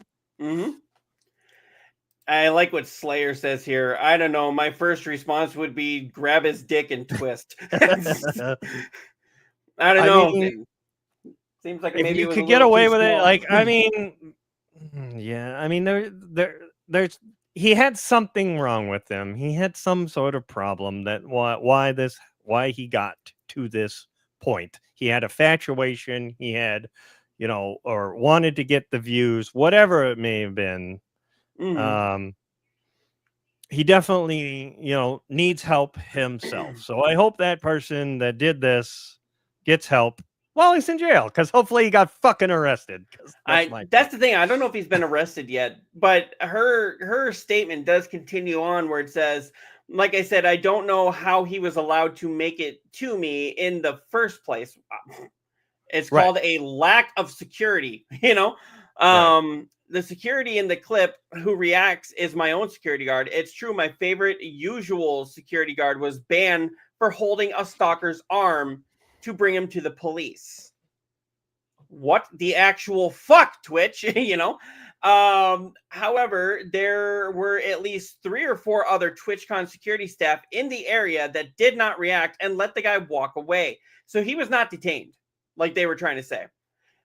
I like what Slayer says here. I don't know. My first response would be grab his dick and twist. I don't know. Mean, seems like if maybe you it was could a get little away too with it, small. like, I mean, yeah, I mean, there's he had something wrong with him. He had some sort of problem that why he got to this point. He had infatuation. He had, you know, or wanted to get the views, whatever it may have been. He definitely, you know, needs help himself. So I hope that person that did this gets help while he's in jail, because hopefully he got fucking arrested. That's the thing. I don't know if he's been arrested yet, but her statement does continue on where it says, like I said, I don't know how he was allowed to make it to me in the first place. It's called a lack of security, you know? The security in the clip who reacts is my own security guard. It's true. My favorite usual security guard was banned for holding a stalker's arm to bring him to the police. What the actual fuck, Twitch, you know? However, there were at least 3 or 4 other TwitchCon security staff in the area that did not react and let the guy walk away. So he was not detained, like they were trying to say.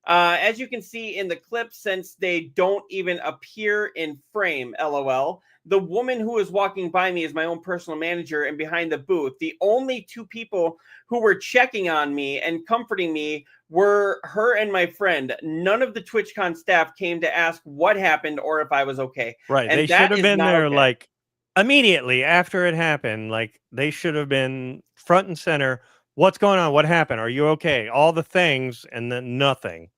As you can see in the clip, since they don't even appear in frame, LOL, the woman who was walking by me is my own personal manager and behind the booth. The only 2 people who were checking on me and comforting me were her and my friend. None of the TwitchCon staff came to ask what happened or if I was okay. Right. And they should have been there, okay. like, immediately after it happened. Like, they should have been front and center. What's going on? What happened? Are you okay? All the things, and then nothing.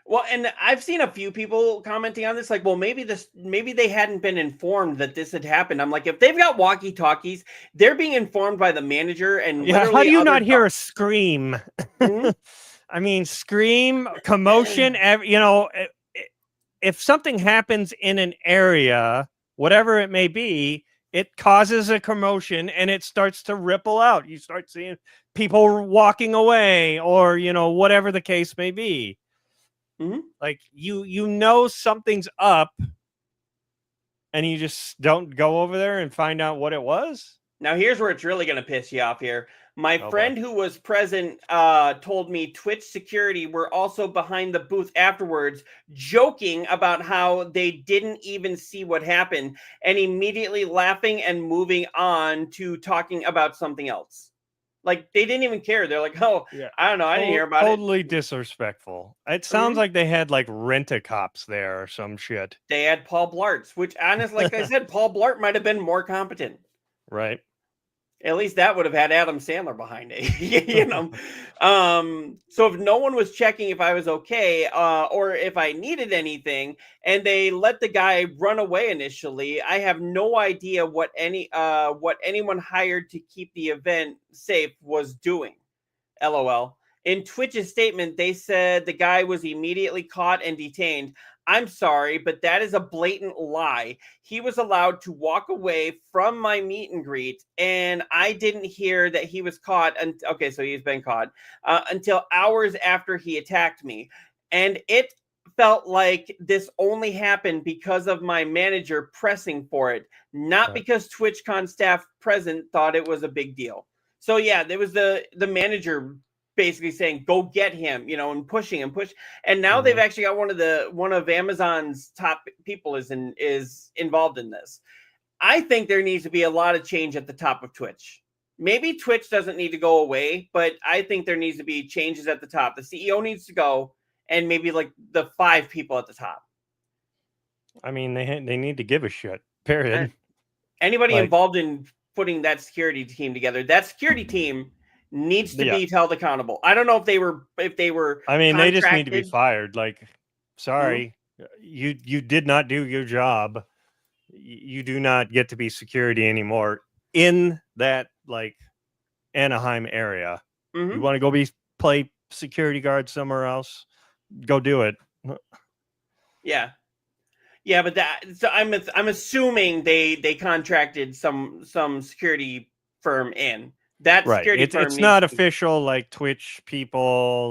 Well, and I've seen a few people commenting on this, like, well, maybe they hadn't been informed that this had happened. I'm like, if they've got walkie-talkies, they're being informed by the manager and how do you not hear a scream? I mean, scream, commotion, you know, if something happens in an area, whatever it may be, it causes a commotion and it starts to ripple out. You start seeing people walking away, or, you know, whatever the case may be. Like, you know something's up, and you just don't go over there and find out what it was. Now, here's where it's really going to piss you off here. My friend who was present told me Twitch security were also behind the booth afterwards, joking about how they didn't even see what happened and immediately laughing and moving on to talking about something else. Like, they didn't even care. They're like, oh, yeah, I don't know. I didn't hear about it. Totally disrespectful. It sounds like they had, like, rent-a-cops there or some shit. They had Paul Blart's, which, honestly, like I said, Paul Blart might have been more competent. Right. At least that would have had Adam Sandler behind it, you know? So if no one was checking if I was okay, or if I needed anything, and they let the guy run away initially, I have no idea what anyone hired to keep the event safe was doing. LOL. In Twitch's statement, they said the guy was immediately caught and detained. I'm sorry, but that is a blatant lie. He was allowed to walk away from my meet and greet, and I didn't hear that he was caught. Okay, so he's been caught until hours after he attacked me. And it felt like this only happened because of my manager pressing for it, not because TwitchCon staff present thought it was a big deal. So yeah, there was the manager basically saying, go get him, you know, and pushing and push. And now they've actually got one of Amazon's top people is involved in this. I think there needs to be a lot of change at the top of Twitch. Maybe Twitch doesn't need to go away, but I think there needs to be changes at the top. The CEO needs to go, and maybe like the 5 people at the top. I mean, they need to give a shit, period. Anybody involved in putting that security team together, that security team needs to be held accountable. I don't know if they were I mean, they just need to be fired. Like, sorry, you did not do your job. You do not get to be security anymore in that, like, Anaheim area. Mhm. You want to go play security guard somewhere else? Go do it. Yeah. Yeah, but so I'm assuming they contracted some security firm in. That Right. security It's firm it's needs not to- official like Twitch people,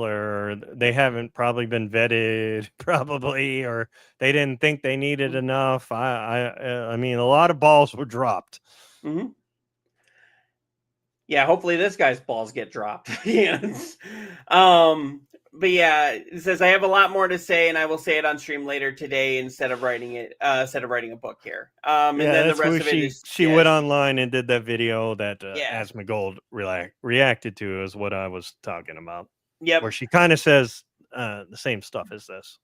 or they haven't probably been vetted probably, or they didn't think they needed enough. I mean, a lot of balls were dropped. Mhm. Yeah, hopefully this guy's balls get dropped. Yes. But yeah, it says I have a lot more to say, and I will say it on stream later today instead of writing a book here. And Yeah, then the that's rest where of it is she went online and did that video that Yeah. Asmongold reacted to, is what I was talking about. Yep. Where she kind of says the same stuff as this.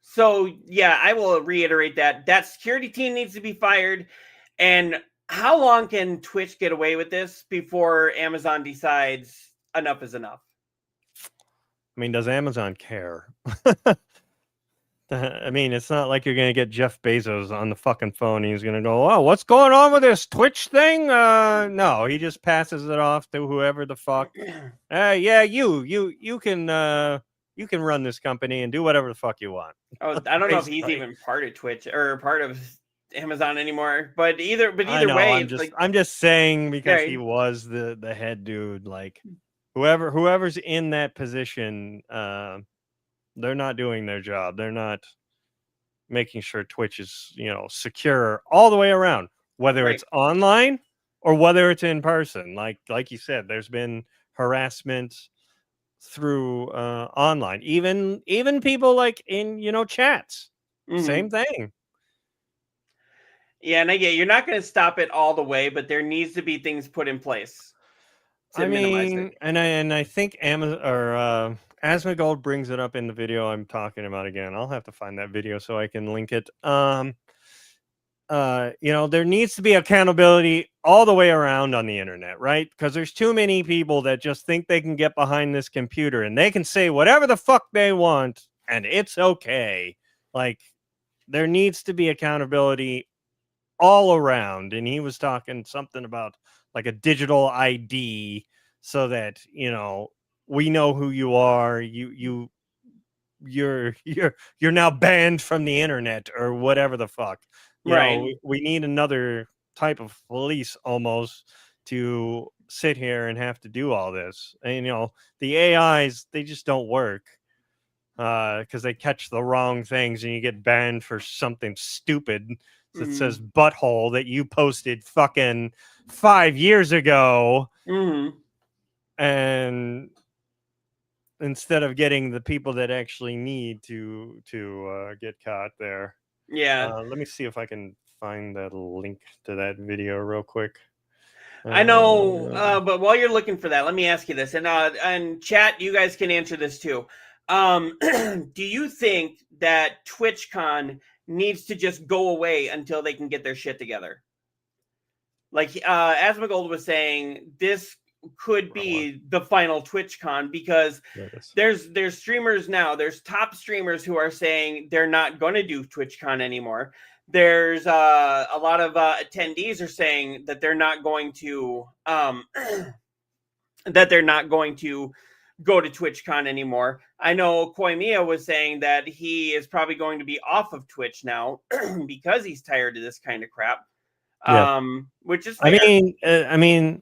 So yeah, I will reiterate that security team needs to be fired. And how long can Twitch get away with this before Amazon decides enough is enough? I mean, does Amazon care? I mean, it's not like you're going to get Jeff Bezos on the fucking phone. He's going to go, "Oh, what's going on with this Twitch thing?" No, he just passes it off to whoever the fuck. Yeah, you can run this company and do whatever the fuck you want. Oh, I don't know if he's Basically. even part of Twitch or part of Amazon anymore. But either I know, way, I'm just saying, because Yeah. he was the head dude. Like whoever's in that position, they're not doing their job. They're not making sure Twitch is, secure all the way around, whether Right. it's online or whether it's in person. Like you said, there's been harassment through online, even people like in chats. Mhm. Same thing. Yeah, and I get you're not going to stop it all the way, but there needs to be things put in place to minimize it. And I think Amazon or Asmongold brings it up in the video I'm talking about again. I'll have to find that video so I can link it. There needs to be accountability all the way around on the internet, right? Because there's too many people that just think they can get behind this computer and they can say whatever the fuck they want and it's okay. Like, there needs to be accountability all around. And he was talking something about like a digital ID, so that we know who you are. You're now banned from the internet or whatever the fuck. We need another type of police almost to sit here and have to do all this. And the AIs, they just don't work because they catch the wrong things and you get banned for something stupid that says butthole that you posted fucking 5 years ago. And instead of getting the people that actually need to get caught there. Yeah. Let me see if I can find that link to that video real quick. I know, but while you're looking for that, let me ask you this, and chat, you guys can answer this too. Do you think that TwitchCon needs to just go away until they can get their shit together? Like Asmongold was saying, this could be the final TwitchCon, because there's streamers now, there's top streamers who are saying they're not going to do TwitchCon anymore. There's a lot of attendees are saying that they're not going to go to TwitchCon anymore. I know Koimiya was saying that he is probably going to be off of Twitch now because he's tired of this kind of crap. Yeah. Which is fair. I mean,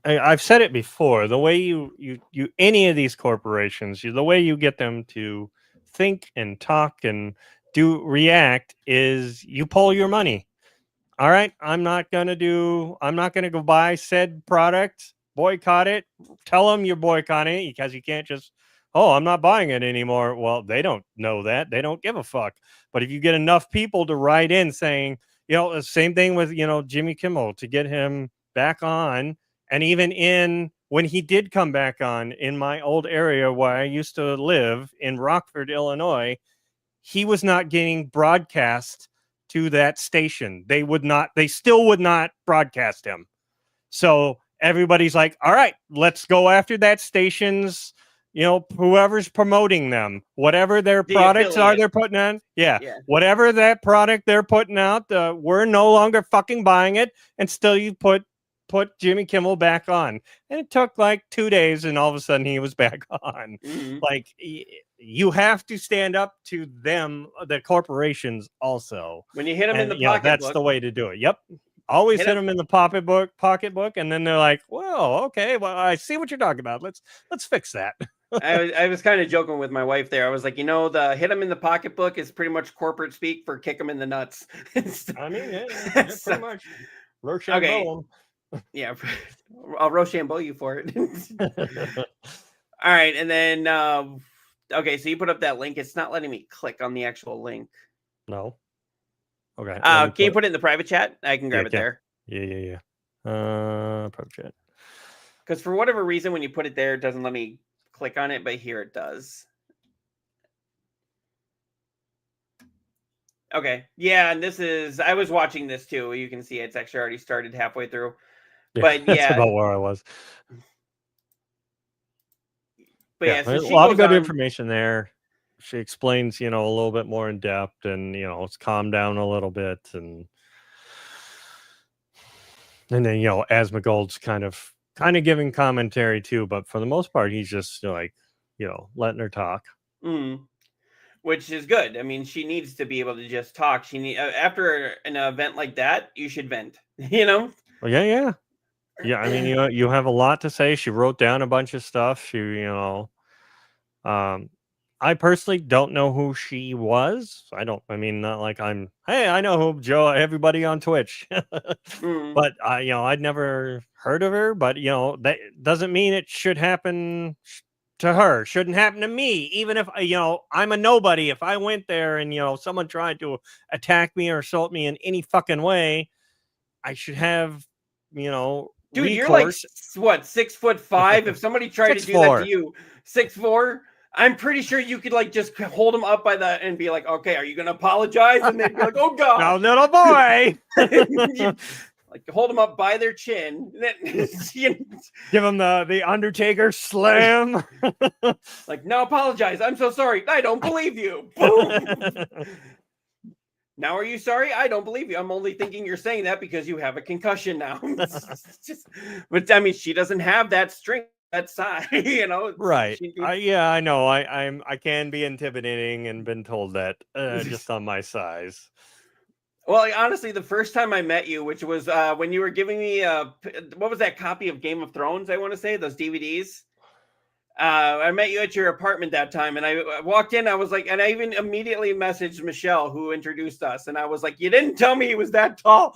I've said it before. The way you any of these corporations, the way you get them to think and talk and react is you pull your money. All right, I'm not gonna go buy said product, boycott it. Tell them you're boycotting it, because you can't just, I'm not buying it anymore. Well, they don't know that. They don't give a fuck. But if you get enough people to write in saying, the same thing with Jimmy Kimmel, to get him back on. And even when he did come back on in my old area where I used to live in Rockford, Illinois, he was not getting broadcast to that station. They still would not broadcast him. So everybody's like, all right, let's go after that station's, whoever's promoting them, whatever their products are they're putting on. Yeah. Whatever that product they're putting out, we're no longer fucking buying it. And still you put put Jimmy Kimmel back on. And it took like 2 days, and all of a sudden he was back on. Mhm. Like, you have to stand up to them, the corporations, also. When you hit them in And the that's pocketbook, the way to do it. Yep. Always hit them in the pocketbook, and then they're like, "Well, okay, well, I see what you're talking about. Let's fix that." I was kind of joking with my wife there. I was like, the hit them in the pocketbook is pretty much corporate speak for kick them in the nuts. I mean, yeah, So- pretty much. Rochambeau Yeah, I'll Rochambeau you for it. 'em. All right, and then okay, so you put up that link. It's not letting me click on the actual link. No. Okay. Can you put it in the private chat? I can grab it there. Yeah. Private chat. Because for whatever reason, when you put it there, it doesn't let me click on it, but here it does. Okay. Yeah, and I was watching this too. You can see it's actually already started halfway through. But that's yeah. about where I was. But yeah, so there's a she lot of goes good on- information there. She explains, a little bit more in depth, and it's calmed down a little bit, and then Asmongold's kind of giving commentary too, but for the most part, he's just like, letting her talk. Which is good. I mean, she needs to be able to just talk. After an event like that, you should vent. Well, yeah. I mean, you have a lot to say. She wrote down a bunch of stuff. I personally don't know who she was. Not like I know who Joe, everybody on Twitch, but I'd never heard of her. But that doesn't mean it should happen to her. Shouldn't happen to me. Even if I'm a nobody. If I went there and someone tried to attack me or assault me in any fucking way, I should have Dude, recourse. you're like what, 6'5"? If somebody tried to do that to you, 6'4", I'm pretty sure you could like just hold them up by that and be like, "Okay, are you gonna apologize?" And they'd be like, "Oh God, no, little boy." Like hold them up by their chin. Give him the Undertaker slam. Like, no, apologize. I'm so sorry. I don't believe you. Boom. Now, are you sorry? I don't believe you. I'm only thinking you're saying that because you have a concussion now. But I mean, she doesn't have that strength, that size, Right. I know. I can be intimidating and been told that just on my size. Well, honestly, the first time I met you, which was when you were giving me what was that copy of Game of Thrones? I want to say those DVDs. I met you at your apartment that time, and I walked in. I was like, and I even immediately messaged Michelle, who introduced us, and I was like, "You didn't tell me he was that tall."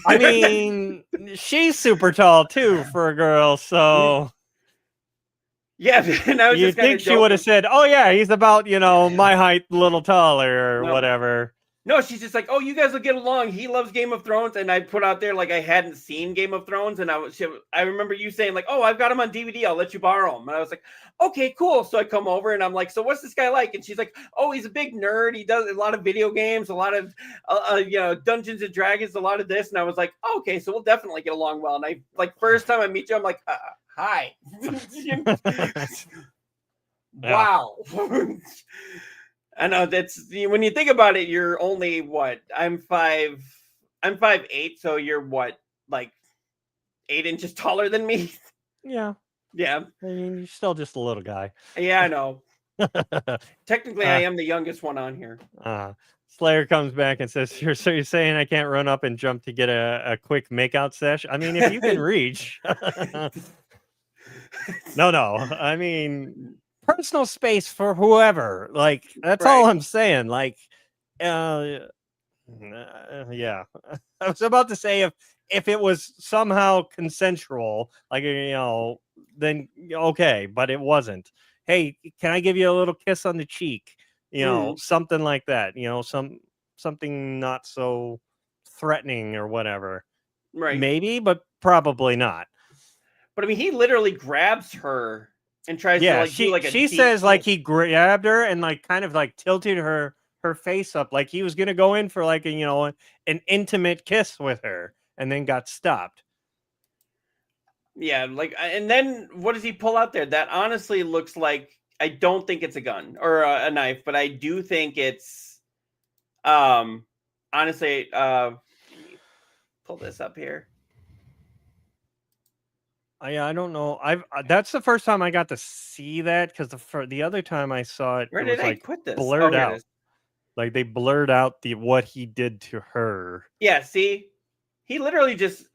I mean, she's super tall too for a girl, so yeah. And I was you just think she would have said, "Oh yeah, he's about my height, a little taller," or whatever. No, she's just like, "Oh, you guys will get along. He loves Game of Thrones." And I put out there like I hadn't seen Game of Thrones, and I remember you saying like, "Oh, I've got him on DVD. I'll let you borrow him." And I was like, "Okay, cool." So I come over and I'm like, "So what's this guy like?" And she's like, "Oh, he's a big nerd. He does a lot of video games, a lot of Dungeons and Dragons, a lot of this." And I was like, oh, "Okay, so we'll definitely get along well." And I like first time I meet you, I'm like, "Hi." Wow. I know that's when you think about it, you're only what? I'm 5'8", so you're what, like 8 inches taller than me? Yeah. Yeah. I mean, you're still just a little guy. Yeah, I know. Technically, I am the youngest one on here. Slayer comes back and says, so you're saying I can't run up and jump to get a quick makeout sesh? I mean, if you can reach. No. I mean, personal space for whoever. Like, that's all I'm saying. Like, yeah. I was about to say if it was somehow consensual, like, then okay, but it wasn't. Hey, can I give you a little kiss on the cheek? Something like that. Something not so threatening or whatever. Right. Maybe, but probably not. But I mean, he literally grabs her and tries to like do like a she says like he grabbed her and like kind of like tilted her face up like he was gonna go in for like an intimate kiss with her and then got stopped. Yeah, like, and then what does he pull out there? That honestly looks like, I don't think it's a gun or a knife, but I do think it's honestly pull this up here. I don't know. That's the first time I got to see that, because the other time I saw it, Where it did was I like put this? Oh, blurred here it out. is. Like they blurred out what he did to her. Yeah, see, he literally just.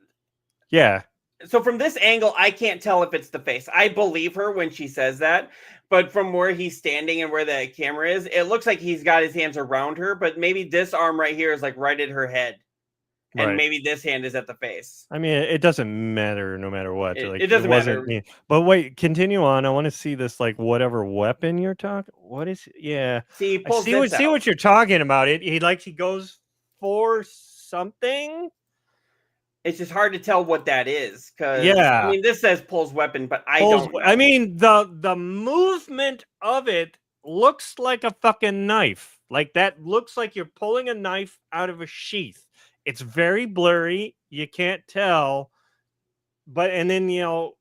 Yeah. So from this angle, I can't tell if it's the face. I believe her when she says that, but from where he's standing and where the camera is, it looks like he's got his hands around her, but maybe this arm right here is like right at her head, and Right. maybe this hand is at the face. I mean, it doesn't matter no matter what. It doesn't wasn't matter. me. But wait, continue on. I want to see this, like, whatever weapon you're talking. What is? Yeah, See, he I pulls see this see out. what you're talking about. He goes for something. It's just hard to tell what that is because Yeah. I mean, this says pulls weapon, but I Pulls- don't know. I mean, the movement of it looks like a fucking knife. Like that looks like you're pulling a knife out of a sheath. It's very blurry. You can't tell. But and then you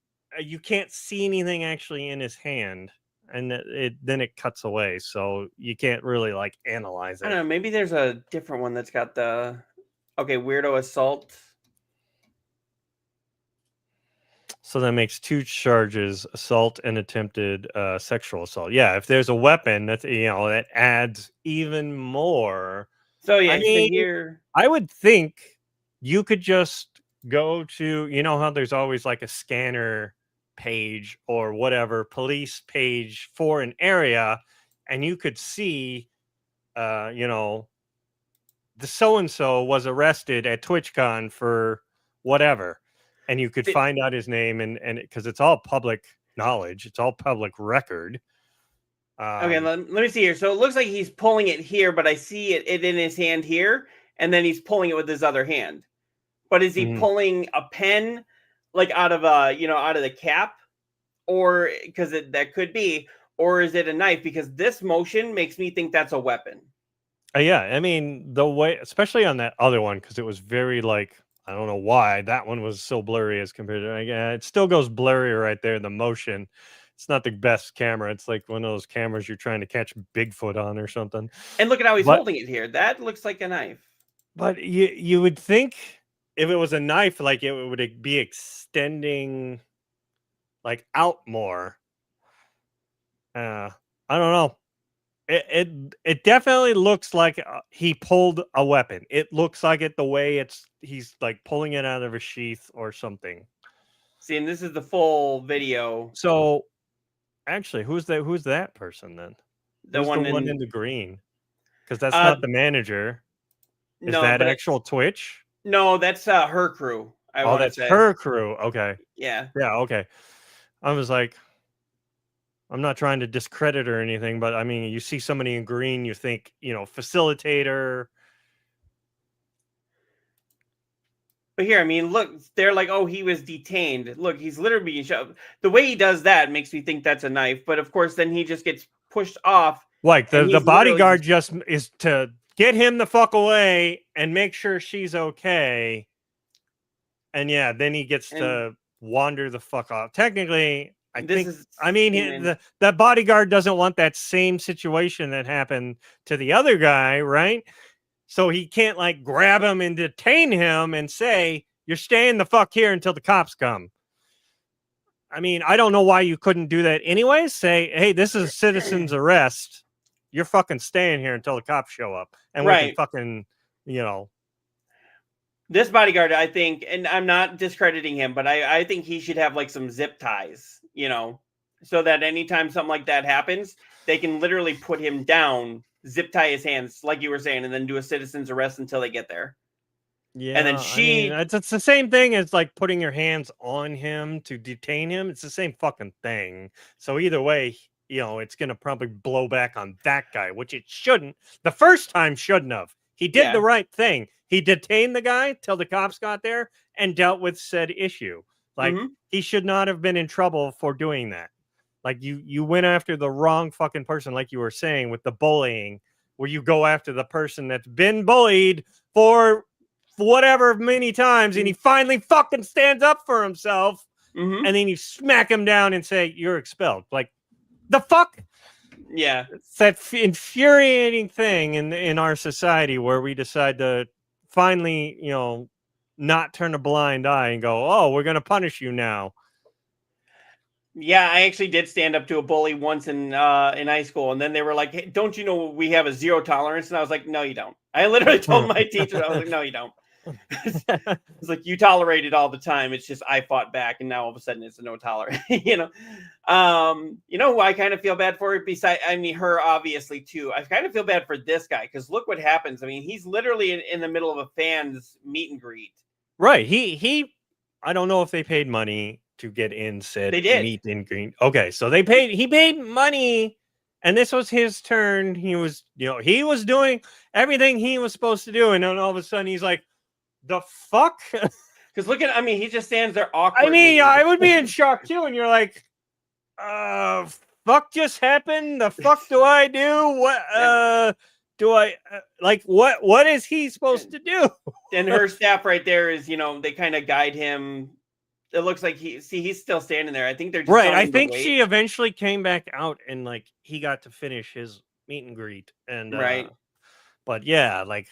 can't see anything actually in his hand, and then it cuts away, so you can't really like analyze I don't it. know. Maybe there's a different one that's got the weirdo assault. So that makes 2 charges: assault and attempted sexual assault. Yeah, if there's a weapon, that's that adds even more. So yeah, I so mean, here I would think you could just go to, how there's always like a scanner page or whatever, police page for an area, and you could see, the so-and-so was arrested at TwitchCon for whatever, and you could find out his name, and because it's all public knowledge, it's all public record. Okay, let me see here. So it looks like he's pulling it here, but I see it in his hand here, and then he's pulling it with his other hand. But is he Mhm. pulling a pen like out of out of the cap, or because that could be, or is it a knife? Because this motion makes me think that's a weapon. Yeah, I mean, the way, especially on that other one, because it was very like, I don't know why that one was so blurry as compared to, it still goes blurry right there. The motion, it's not the best camera. It's like one of those cameras you're trying to catch Bigfoot on or something. And look at how he's But holding it here. That looks like a knife. but you would think if it was a knife, like it would be extending like out more. I don't know. It definitely looks like he pulled a weapon. It looks like it the way he's like pulling it out of a sheath or something. See, and this is the full video. So, actually, who's that person then? The one in the green? Because that's not the manager. Is no, that but actual Twitch? No, that's her crew. I Oh, want to that's say her crew. Okay. Yeah. Yeah. Okay. I was like, I'm not trying to discredit or anything, but I mean, you see somebody in green, you think, facilitator. But here, I mean, look, they're like, oh, he was detained. Look, he's literally being shoved. The way he does that makes me think that's a knife. But of course, then he just gets pushed off. Like and the he's bodyguard just is to get him the fuck away and make sure she's okay. And yeah, then he gets to wander the fuck off. Technically, the bodyguard doesn't want that same situation that happened to the other guy, right? So he can't like grab him and detain him and say, you're staying the fuck here until the cops come. I mean, I don't know why you couldn't do that anyway. Say, hey, this is a citizen's arrest. You're fucking staying here until the cops show up. And we can fucking, This bodyguard, I think, and I'm not discrediting him, but I think he should have like some zip ties, so that anytime something like that happens, they can literally put him down, zip tie his hands, like you were saying, and then do a citizen's arrest until they get there. Yeah. And then it's the same thing as like putting your hands on him to detain him. It's the same fucking thing. So either way, it's going to probably blow back on that guy, which it shouldn't. The first time shouldn't have. He did the right thing. He detained the guy till the cops got there and dealt with said issue. Like he should not have been in trouble for doing that. Like you went after the wrong fucking person, like you were saying with the bullying, where you go after the person that's been bullied for whatever many times, and he finally fucking stands up for himself, and then you smack him down and say you're expelled. Like the fuck. Yeah, it's that infuriating thing in our society where we decide to finally, not turn a blind eye and go, oh, we're going to punish you now. Yeah, I actually did stand up to a bully once in high school, and then they were like, hey, "Don't you know we have a zero tolerance?" And I was like, "No, you don't." I literally told my teacher, I was like, "No, you don't." It's like you tolerate it all the time. It's just I fought back, and now all of a sudden it's a no tolerance. You know who I kind of feel bad for? Besides, I mean, her obviously too. I kind of feel bad for this guy because look what happens. I mean, he's literally in the middle of a fan's meet and greet. Right. He. I don't know if they paid money to get in said They did. meet and greet. Okay, so they paid. He paid money, and this was his turn. He was, he was doing everything he was supposed to do, and then all of a sudden he's like, "The fuck." Because look at, I mean, he just stands there I awkwardly. mean, I would be in shock too, and you're like, fuck just happened. The fuck do I do? What do I like? What is he supposed to do? And her staff right there is, they kind of guide him. It looks like he's still standing there. I think they're just Right. telling I him to think wait. she eventually came back out and like he got to finish his meet and greet. And Right. But yeah, like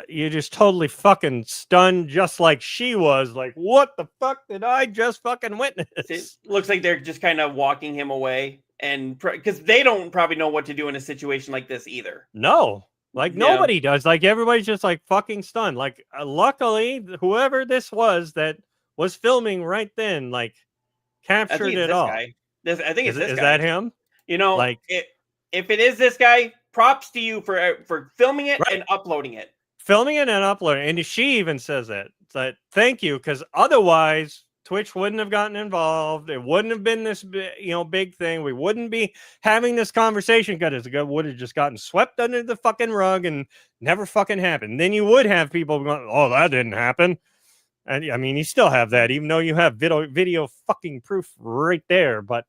you're just totally fucking stunned, just like she was. Like, what the fuck did I just fucking witness? It looks like they're just kind of walking him away, and because they don't probably know what to do in a situation like this either. No, like nobody does. Like everybody's just like fucking stunned. Like luckily, whoever this was that was filming right then, like captured it all. Guy. I think it's this guy. Is that him? Like if it is this guy, props to you for filming it and uploading it. Filming it and uploading, and she even says that. But thank you, because otherwise Twitch wouldn't have gotten involved. It wouldn't have been this, big thing. We wouldn't be having this conversation because it would have just gotten swept under the fucking rug and never fucking happened. Then you would have people going, "Oh, that didn't happen." And I mean, you still have that, even though you have video fucking proof right there. But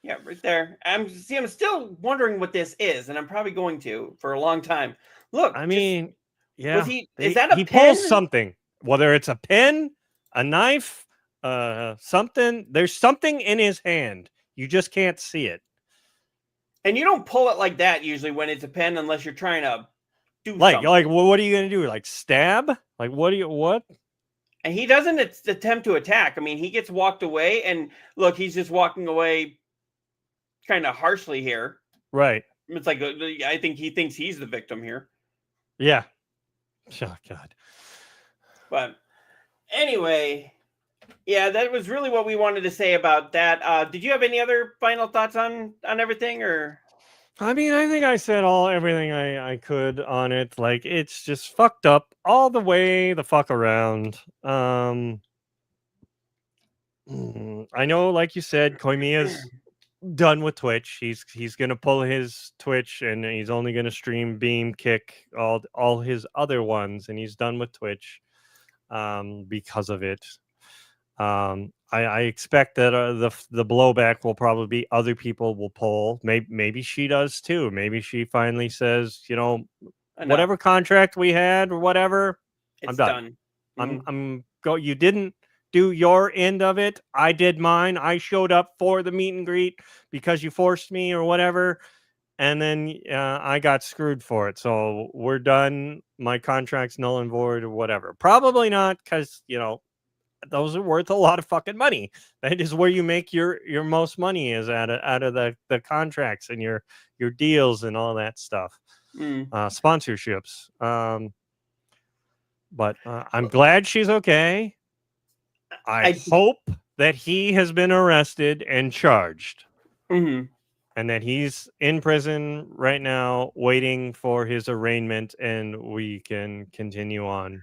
yeah, right there. I'm still wondering what this is, and I'm probably going to for a long time. Look, I mean, yeah, is that a he pen? pulls something, whether it's a pen, a knife, something. There's something in his hand. You just can't see it. And you don't pull it like that usually when it's a pen, unless you're trying to do something. Like, what are you gonna do? Like stab? Like what? And he doesn't attempt to attack. I mean, he gets walked away, and look, he's just walking away kind of harshly here. Right. It's like I think he thinks he's the victim here. Yeah. Oh God. But anyway, yeah, that was really what we wanted to say about that. Did you have any other final thoughts on everything, or? I mean, I think I said everything I could on it. Like, it's just fucked up all the way the fuck around. I know, like you said, Koimiya's done with Twitch. He's gonna pull his Twitch, and he's only gonna stream Beam, Kick, all his other ones, and he's done with Twitch because of it. I expect that the blowback will probably be other people will pull. Maybe she does too. Maybe she finally says, whatever contract we had or whatever, I'm done. I'm go. You didn't do your end of it. I did mine. I showed up for the meet and greet because you forced me or whatever, and then I got screwed for it. So we're done. My contract's null and void or whatever. Probably not, because those are worth a lot of fucking money. That is where you make your most money, is out of the contracts and your deals and all that stuff. Sponsorships. But I'm glad she's okay. I hope that he has been arrested and charged. Mm-hmm. And that he's in prison right now waiting for his arraignment, and we can continue on.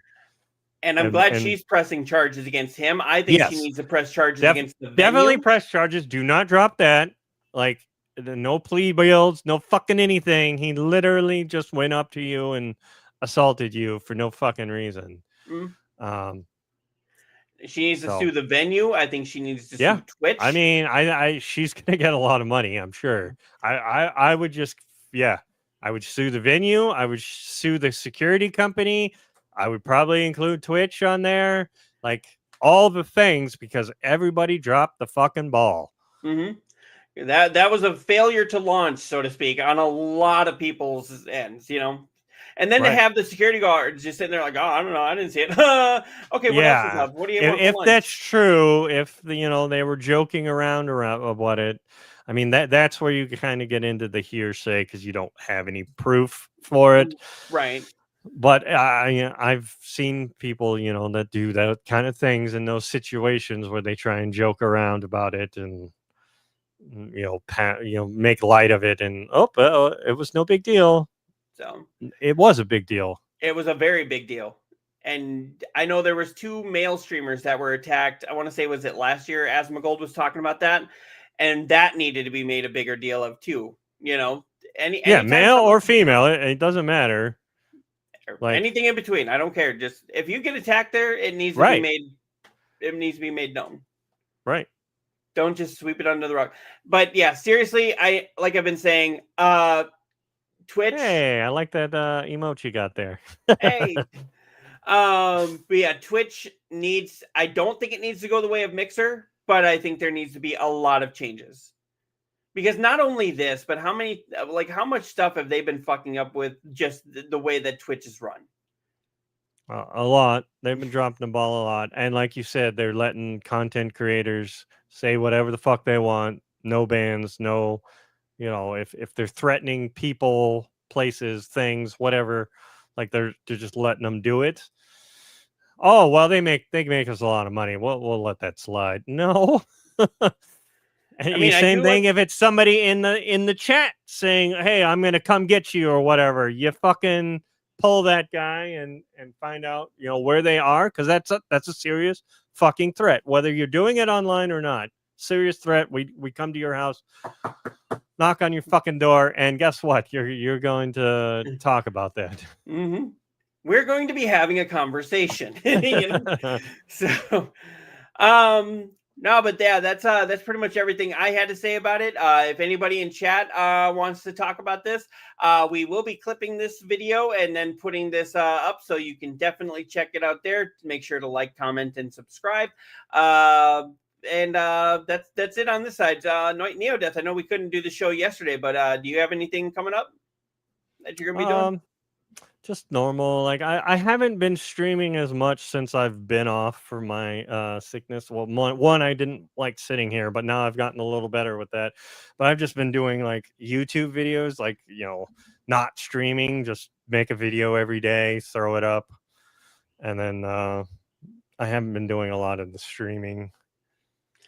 And I'm glad she's pressing charges against him. I think she needs to press charges against the venue. Definitely press charges. Do not drop that. Like, no plea bills, no fucking anything. He literally just went up to you and assaulted you for no fucking reason. She needs to sue the venue. I think she needs to sue Twitch. I mean, she's gonna get a lot of money, I'm sure. I would just, I would sue the venue. I would sue the security company. I would probably include Twitch on there, like all the things, because everybody dropped the fucking ball. Mm-hmm. That was a failure to launch, so to speak, on a lot of people's ends, And then Right. to have the security guards just sitting there like, oh, I don't know, I didn't see it. Okay, what else is up? What do you want for If lunch? that's true, if they were joking around about it, I mean that's where you kind of get into the hearsay because you don't have any proof for it. Right. But I've seen people, that do that kind of things in those situations where they try and joke around about it and make light of it, and it was no big deal. So It was a big deal. it was a very big deal. And I know there was 2 male streamers that were attacked. I want to say, was it last year? Asmongold was talking about that, and that needed to be made a bigger deal of too. Anytime Male or female, it doesn't matter. Like anything in between, I don't care. Just if you get attacked there, it needs to Right. be made. It needs to be made known. Right. Don't just sweep it under the rug. But yeah, seriously, like I've been saying, Twitch. Hey, I like that emote you got there. Hey. But yeah, Twitch needs. I don't think it needs to go the way of Mixer, but I think there needs to be a lot of changes. Because not only this, but how much stuff have they been fucking up with just the way that Twitch is run? A lot. They've been dropping the ball a lot. And like you said, they're letting content creators say whatever the fuck they want. No bans, no, if they're threatening people, places, things, whatever, like they're just letting them do it. Oh, well, they make us a lot of money. We'll let that slide. No. Same thing if it's somebody in the chat saying, "Hey, I'm going to come get you" or whatever. You fucking pull that guy and find out, where they are, because that's a serious fucking threat, whether you're doing it online or not. Serious threat. We come to your house, knock on your fucking door, and guess what? You're going to talk about that. Mm-hmm. We're going to be having a conversation. So, no, but yeah, that's pretty much everything I had to say about it. If anybody in chat wants to talk about this, we will be clipping this video and then putting this up, so you can definitely check it out there. Make sure to like, comment, and subscribe. And that's it on this side. Neodeath, I know we couldn't do the show yesterday, but do you have anything coming up that you're gonna be doing? Just normal. Like I haven't been streaming as much since I've been off for my sickness. Well, one, I didn't like sitting here, but now I've gotten a little better with that. But I've just been doing like YouTube videos, like, not streaming, just make a video every day, throw it up. And then I haven't been doing a lot of the streaming.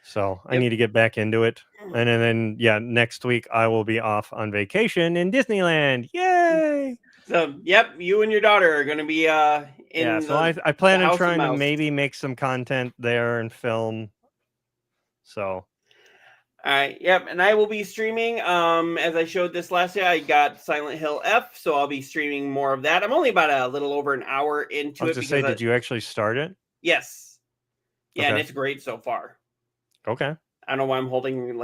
So I need to get back into it. And then next week I will be off on vacation in Disneyland. Yay! So, yep, you and your daughter are going to be in. So I plan on trying to maybe make some content there and film. So. All right, yep, and I will be streaming. As I showed this last year, I got Silent Hill F, so I'll be streaming more of that. I'm only about a little over an hour into it. I was just say, did you actually start it? Yes. Yeah, okay. And it's great so far. Okay. I don't know why I'm holding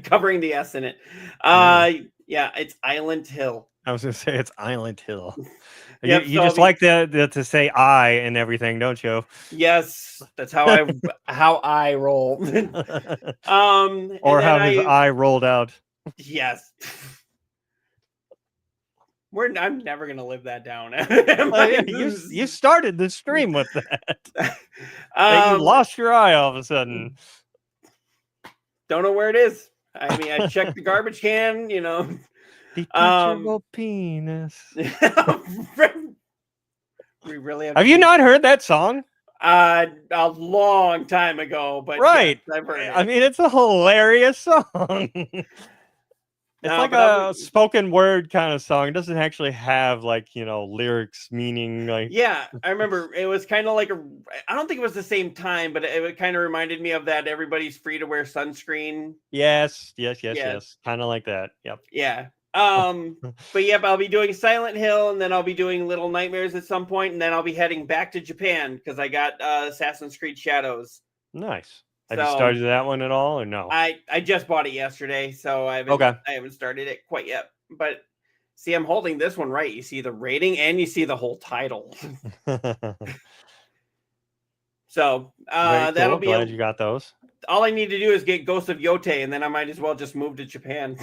covering the S in it. Yeah, it's Island Hill. I was gonna say it's Island Hill. Yep, you just like to say I and everything, don't you? Yes, that's how I roll. Or how his eye rolled out. Yes. I'm never gonna live that down. You started the stream with that. You lost your eye all of a sudden. Don't know where it is. I mean, I checked the garbage can, Detachable penis. We really have you not heard that song? A long time ago, but right. Yes, I've heard it. I mean, it's a hilarious song. It's like a spoken word kind of song. It doesn't actually have lyrics, meaning like. Yeah, I remember it was kind of like I don't think it was the same time, but it kind of reminded me of that everybody's free to wear sunscreen. Yes. Kind of like that. Yep. Yeah. But yep, I'll be doing Silent Hill, and then I'll be doing Little Nightmares at some point, and then I'll be heading back to Japan because I got Assassin's Creed Shadows. Nice. Have you started that one at all, or no? I just bought it yesterday, so I haven't started it quite yet. But see, I'm holding this one right. You see the rating, and you see the whole title. So that'll be. Glad you got those. All I need to do is get Ghost of Yote, and then I might as well just move to Japan.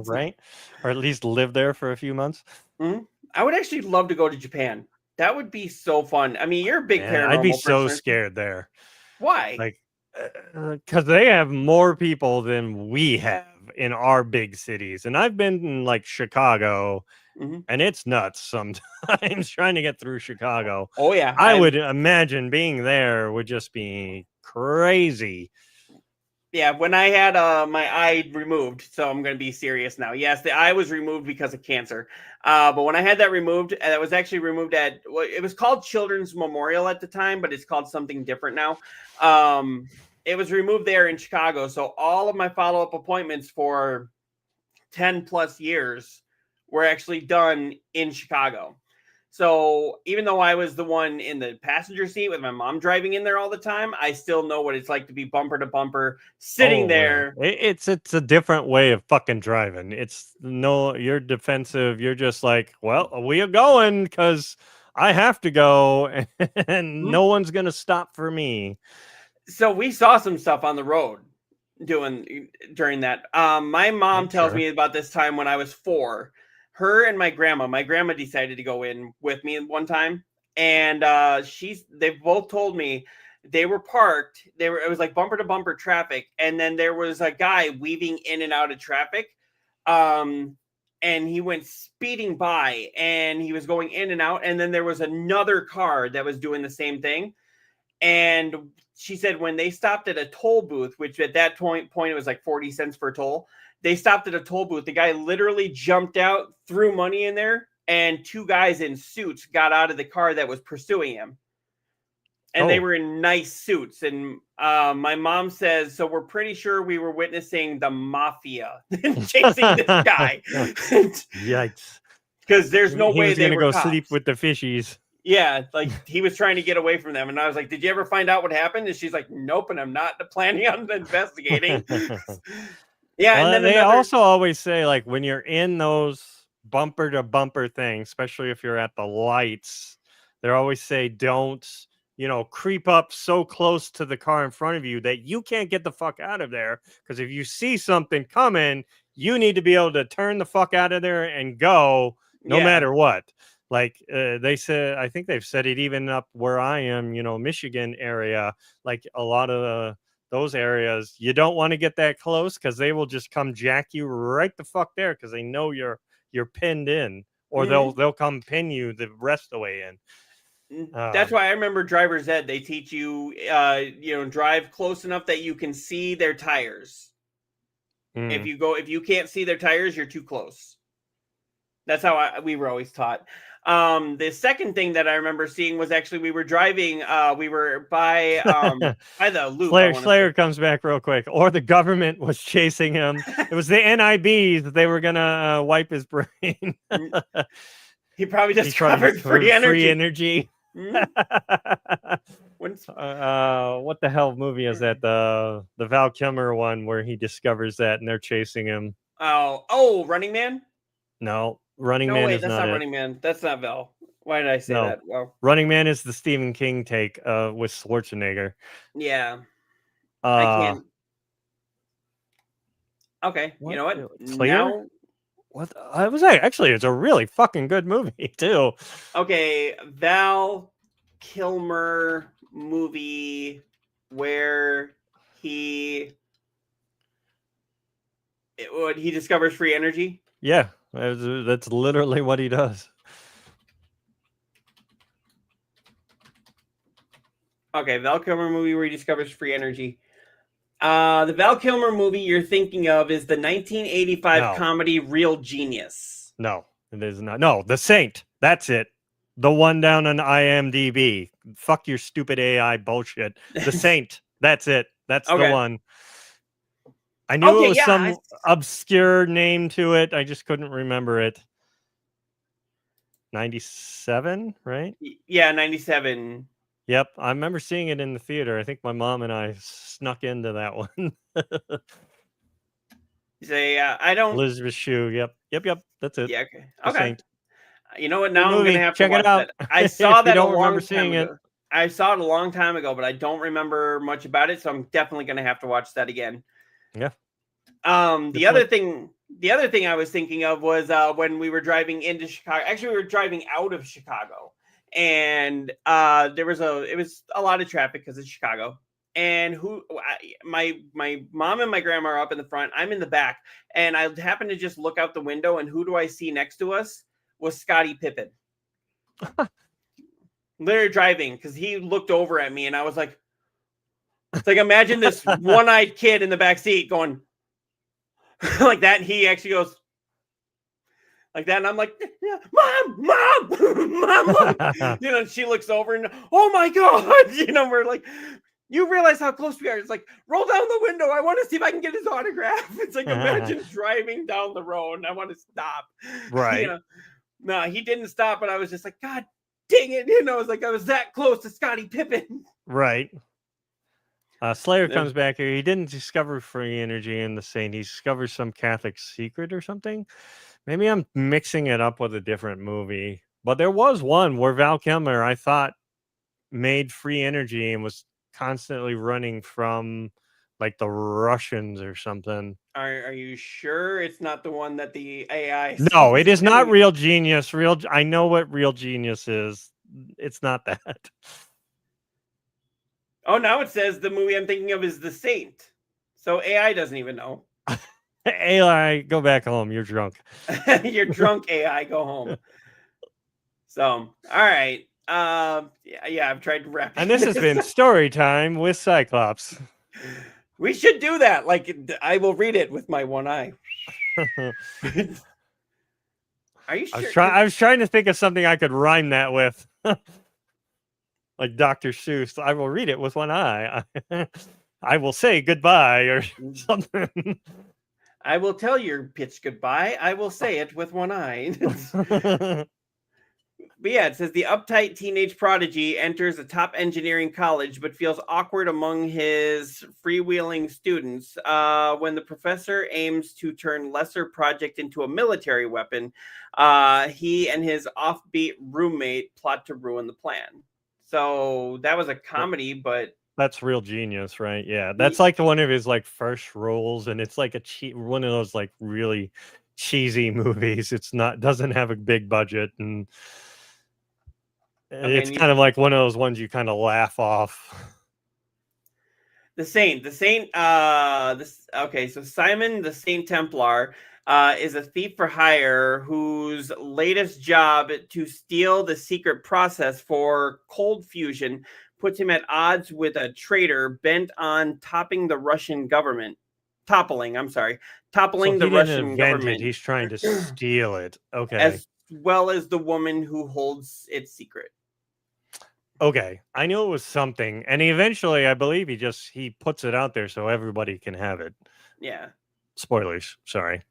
Right? Or at least live there for a few months. Mm-hmm. I would actually love to go to Japan. That would be so fun. I mean, you're a big paranormal I'd be so person. scared there. Why? Like, because they have more people than we have in our big cities. And I've been in like Chicago, and it's nuts sometimes trying to get through Chicago. Oh, yeah. I would imagine being there would just be crazy. Yeah, when I had my eye removed, so I'm going to be serious now. Yes, the eye was removed because of cancer. But when I had that removed, that was actually removed at, well, it was called Children's Memorial at the time, but it's called something different now. It was removed there in Chicago. So all of my follow-up appointments for 10 plus years were actually done in Chicago. So even though I was the one in the passenger seat with my mom driving in there all the time, I still know what it's like to be bumper to bumper sitting there. Yeah. It's a different way of fucking driving. It's no, you're defensive. You're just like, well, we are going because I have to go, and no one's gonna stop for me. So we saw some stuff on the road during that. My mom tells me about this time when I was 4. Her and my grandma decided to go in with me one time, and they both told me they were parked. It was like bumper to bumper traffic, and then there was a guy weaving in and out of traffic, and he went speeding by, and he was going in and out, and then there was another car that was doing the same thing. And she said when they stopped at a toll booth, which at that point it was like 40 cents for a toll. They stopped at a toll booth. The guy literally jumped out, threw money in there, and 2 guys in suits got out of the car that was pursuing him. And they were in nice suits. And my mom says, so we're pretty sure we were witnessing the mafia chasing this guy. Yikes. Because there's no way they were going to go sleep with the fishies. Yeah, like he was trying to get away from them. And I was like, did you ever find out what happened? And she's like, nope, and I'm not planning on investigating. Yeah, well, and then they also always say, like, when you're in those bumper to bumper things, especially if you're at the lights, they always say don't, creep up so close to the car in front of you that you can't get the fuck out of there. Because if you see something coming, you need to be able to turn the fuck out of there and go no matter what. Like they said, I think they've said it even up where I am, Michigan area, like a lot of those areas, you don't want to get that close because they will just come jack you right the fuck there because they know you're pinned in, or they'll come pin you the rest of the way in. That's why I remember driver's ed. They teach you, drive close enough that you can see their tires. If you can't see their tires, you're too close. That's how we were always taught. The second thing that I remember seeing was actually we were driving. We were by the loop. Slayer comes back real quick. Or the government was chasing him. It was the NIBs that they were gonna wipe his brain. He probably discovered free energy. What the hell movie is that? The Val Kilmer one where he discovers that and they're chasing him. Oh, Running Man? No, Running Man is that's not Running Man. That's not Val. Why did I say that? Well, Running Man is the Stephen King take with Schwarzenegger. Yeah. I can't. Okay, you know what? Now, what? It's a really fucking good movie too. Okay, Val Kilmer movie where he discovers free energy. Yeah, that's literally what he does. Okay, Val Kilmer movie where he discovers free energy. The Val Kilmer movie you're thinking of is the 1985 comedy Real Genius. No, it is not. No, The Saint. That's it. The one down on IMDb. Fuck your stupid AI bullshit. The Saint. That's it. That's the one. I knew it was some obscure name to it. I just couldn't remember it. 97, right? Yeah, 97. Yep, I remember seeing it in the theater. I think my mom and I snuck into that one. I don't. Elizabeth Shue. Yep. That's it. Yeah. Okay. You know what? Now I'm gonna have to check watch it out. That. I saw that a long time ago. I saw it a long time ago, but I don't remember much about it. So I'm definitely gonna have to watch that again. Yeah. The other thing the other thing I was thinking of was when we were driving into Chicago. Actually, we were driving out of Chicago, and it was a lot of traffic because it's Chicago. And my mom and my grandma are up in the front. I'm in the back, and I happened to just look out the window, and who do I see next to us? Was Scottie Pippen. Literally driving, because he looked over at me, and I was like, it's like, imagine this one-eyed kid in the back seat going like that, and he actually goes like that, and I'm like, yeah, mom. You know, she looks over and, oh my god, you know, we're like, you realize how close we are. It's like, roll down the window. I want to see if I can get his autograph. It's like, imagine driving down the road and I want to stop. Right. You know? No, he didn't stop, but I was just like, God dang it. You know, it was like I was that close to Scottie Pippen. Right. Slayer comes back here. He didn't discover free energy in the saint. He discovers some Catholic secret or something. Maybe I'm mixing it up with a different movie. But there was one where Val Kilmer, I thought, made free energy and was constantly running from like the Russians or something. Are you sure it's not the one that the AI? No, it is not Real Genius. I know what Real Genius is. It's not that. Oh, now it says the movie I'm thinking of is The Saint. So AI doesn't even know. AI, go back home. You're drunk. You're drunk, AI. Go home. So, all right. Yeah, I've tried to wrap. And this has been Story Time with Cyclops. We should do that. Like, I will read it with my one eye. Are you sure? I was trying to think of something I could rhyme that with. Like Dr. Seuss. I will read it with one eye. I will say goodbye or something. I will tell your pitch goodbye. I will say it with one eye. But yeah, it says the uptight teenage prodigy enters a top engineering college, but feels awkward among his freewheeling students. When the professor aims to turn lesser project into a military weapon, he and his offbeat roommate plot to ruin the plan. So that was a comedy, but that's Real Genius, right? Yeah, that's like one of his like first roles, and it's like one of those like really cheesy movies. Doesn't have a big budget, and it's kind of like one of those ones you kind of laugh off. The Saint. Okay, so Simon the Saint Templar is a thief for hire whose latest job to steal the secret process for cold fusion puts him at odds with a traitor bent on toppling the Russian government. Toppling the Russian government. He's trying to steal it. Okay. As well as the woman who holds its secret. Okay, I knew it was something, and eventually, I believe he puts it out there so everybody can have it. Yeah. Spoilers. Sorry.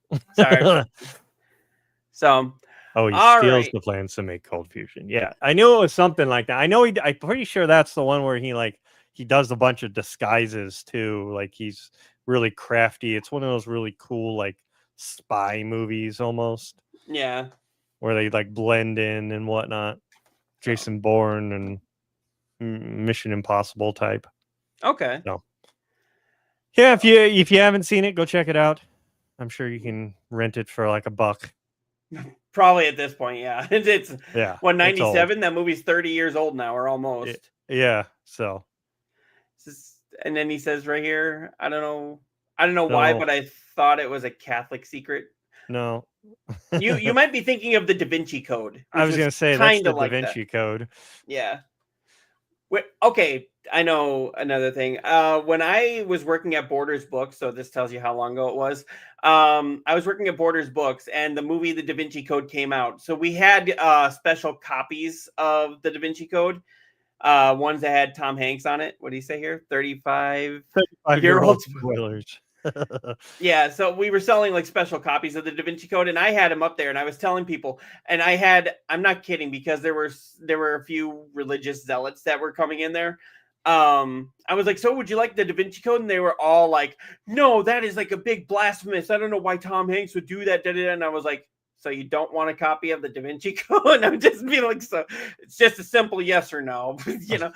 So. Oh, he steals the plans to make cold fusion. Yeah, I knew it was something like that. I know I'm pretty sure that's the one where he does a bunch of disguises too. Like he's really crafty. It's one of those really cool like spy movies almost. Yeah. Where they like blend in and whatnot. Jason Bourne and Mission Impossible type. Okay. So, yeah, if you haven't seen it, go check it out. I'm sure you can rent it for like $1. Probably at this point, yeah. It's 97. That movie's 30 years old now, or almost. Yeah. So, and then he says right here, I don't know why, but I thought it was a Catholic secret. No. You might be thinking of the Da Vinci Code. I was going to say that's the Da Vinci Code. Yeah. Okay, I know another thing. When I was working at Borders Books, so this tells you how long ago it was. I was working at Borders Books, and the movie The Da Vinci Code came out. So we had special copies of the Da Vinci Code. Ones that had Tom Hanks on it. What do you say here? 35-year-old spoilers. Yeah, so we were selling like special copies of the Da Vinci Code, and I had them up there, and I was telling people, and I'm not kidding, because there were a few religious zealots that were coming in there. I was like, so would you like the Da Vinci Code? And they were all like, no, that is like a big blasphemous. I don't know why Tom Hanks would do that. And I was like, So you don't want a copy of the Da Vinci Code? I'm just being like, so it's just a simple yes or no, you know?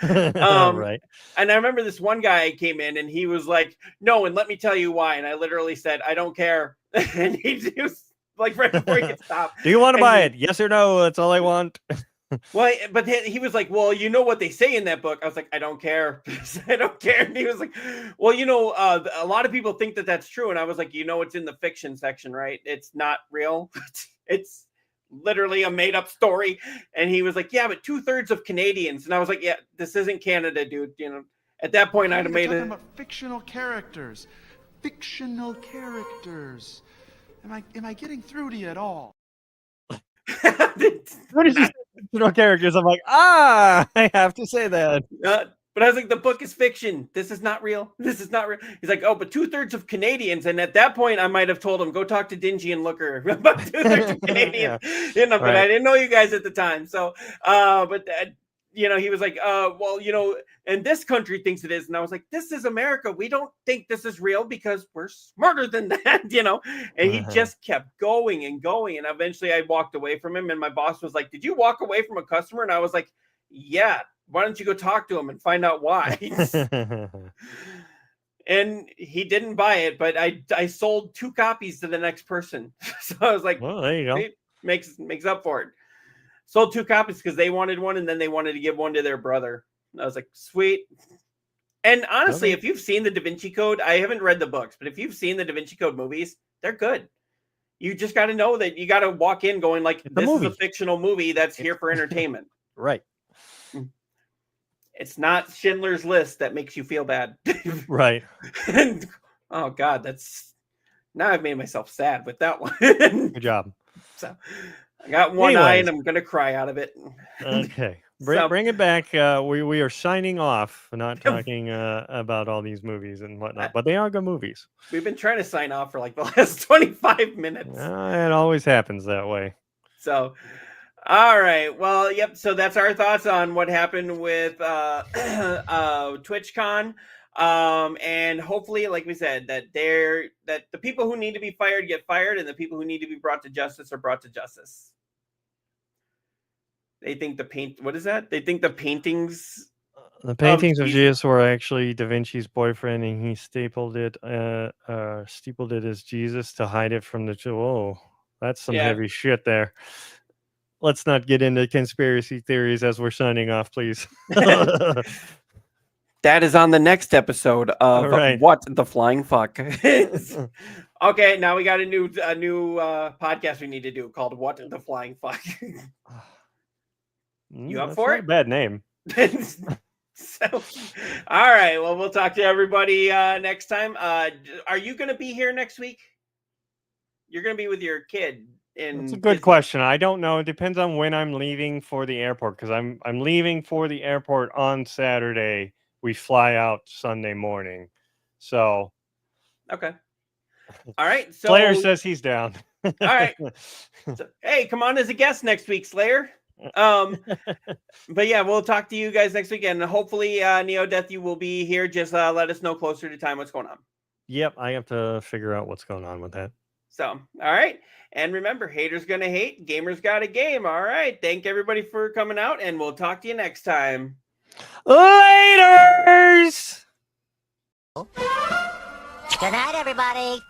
Right. And I remember this one guy came in and he was like, no, and let me tell you why. And I literally said, I don't care. And he was like, right before he could stop. Do you want to And buy he- it? Yes or no? That's all I want. Well, but he was like, well, you know what they say in that book. I was like, I don't care. I don't care. And he was like, well, you know, a lot of people think that that's true. And I was like, you know, it's in the fiction section, right? It's not real. It's literally a made up story. And he was like, yeah, but 2/3 of Canadians. And I was like, yeah, this isn't Canada, dude. You know, at that point, I'd have made it. About fictional characters. Fictional characters. Am I getting through to you at all? What is fictional characters? I'm like, I have to say that. But I was like, the book is fiction. This is not real. This is not real. He's like, oh, but 2/3 of Canadians. And at that point, I might have told him, go talk to Dingy and Looker about 2/3 of Canadians. You know, but Right. I didn't know you guys at the time. So, you know, he was like, well, you know, and this country thinks it is. And I was like, this is America. We don't think this is real because we're smarter than that, you know? And he just kept going and going. And eventually I walked away from him. And my boss was like, did you walk away from a customer? And I was like, yeah. Why don't you go talk to him and find out why? And he didn't buy it, but I sold 2 copies to the next person. So I was like, Well, there you go. it makes up for it. Sold 2 copies because they wanted one, and then they wanted to give one to their brother. And I was like, sweet. And honestly, if you've seen the Da Vinci Code, I haven't read the books, but if you've seen the Da Vinci Code movies, they're good. You just got to know that you got to walk in going like, this is a fictional movie that's here for entertainment. Right. It's not Schindler's List that makes you feel bad. Right. And, oh God, now I've made myself sad with that one. Good job. So I got one eye and I'm gonna cry out of it. Okay. So- Bring it back. We are signing off, not talking about all these movies and whatnot, but they are good movies. We've been trying to sign off for like the last 25 minutes. It always happens that way. So, all right. Well, yep. So that's our thoughts on what happened with TwitchCon. And hopefully, like we said, that the people who need to be fired get fired, and the people who need to be brought to justice are brought to justice. They think what is that? They think the paintings. The paintings of Jesus were actually Da Vinci's boyfriend, and he stapled it as Jesus to hide it from the. Whoa, that's some heavy shit there. Let's not get into conspiracy theories as we're signing off, please. That is on the next episode of What the Flying Fuck. Okay, now we got a new podcast we need to do called What the Flying Fuck. You up for it? A bad name. So, all right. Well, we'll talk to everybody next time. Are you going to be here next week? You're going to be with your kid. That's a good question. I don't know. It depends on when I'm leaving for the airport, because I'm leaving for the airport on Saturday. We fly out Sunday morning. So okay. All right. So Slayer says he's down. All right. So, hey, come on as a guest next week, Slayer. But yeah, we'll talk to you guys next week, and hopefully Neo Death, you will be here. Just let us know closer to time what's going on. Yep, I have to figure out what's going on with that. So, all right. And remember, haters gonna hate, gamers got a game. All right. Thank everybody for coming out, and we'll talk to you next time. Laters! Good night, everybody.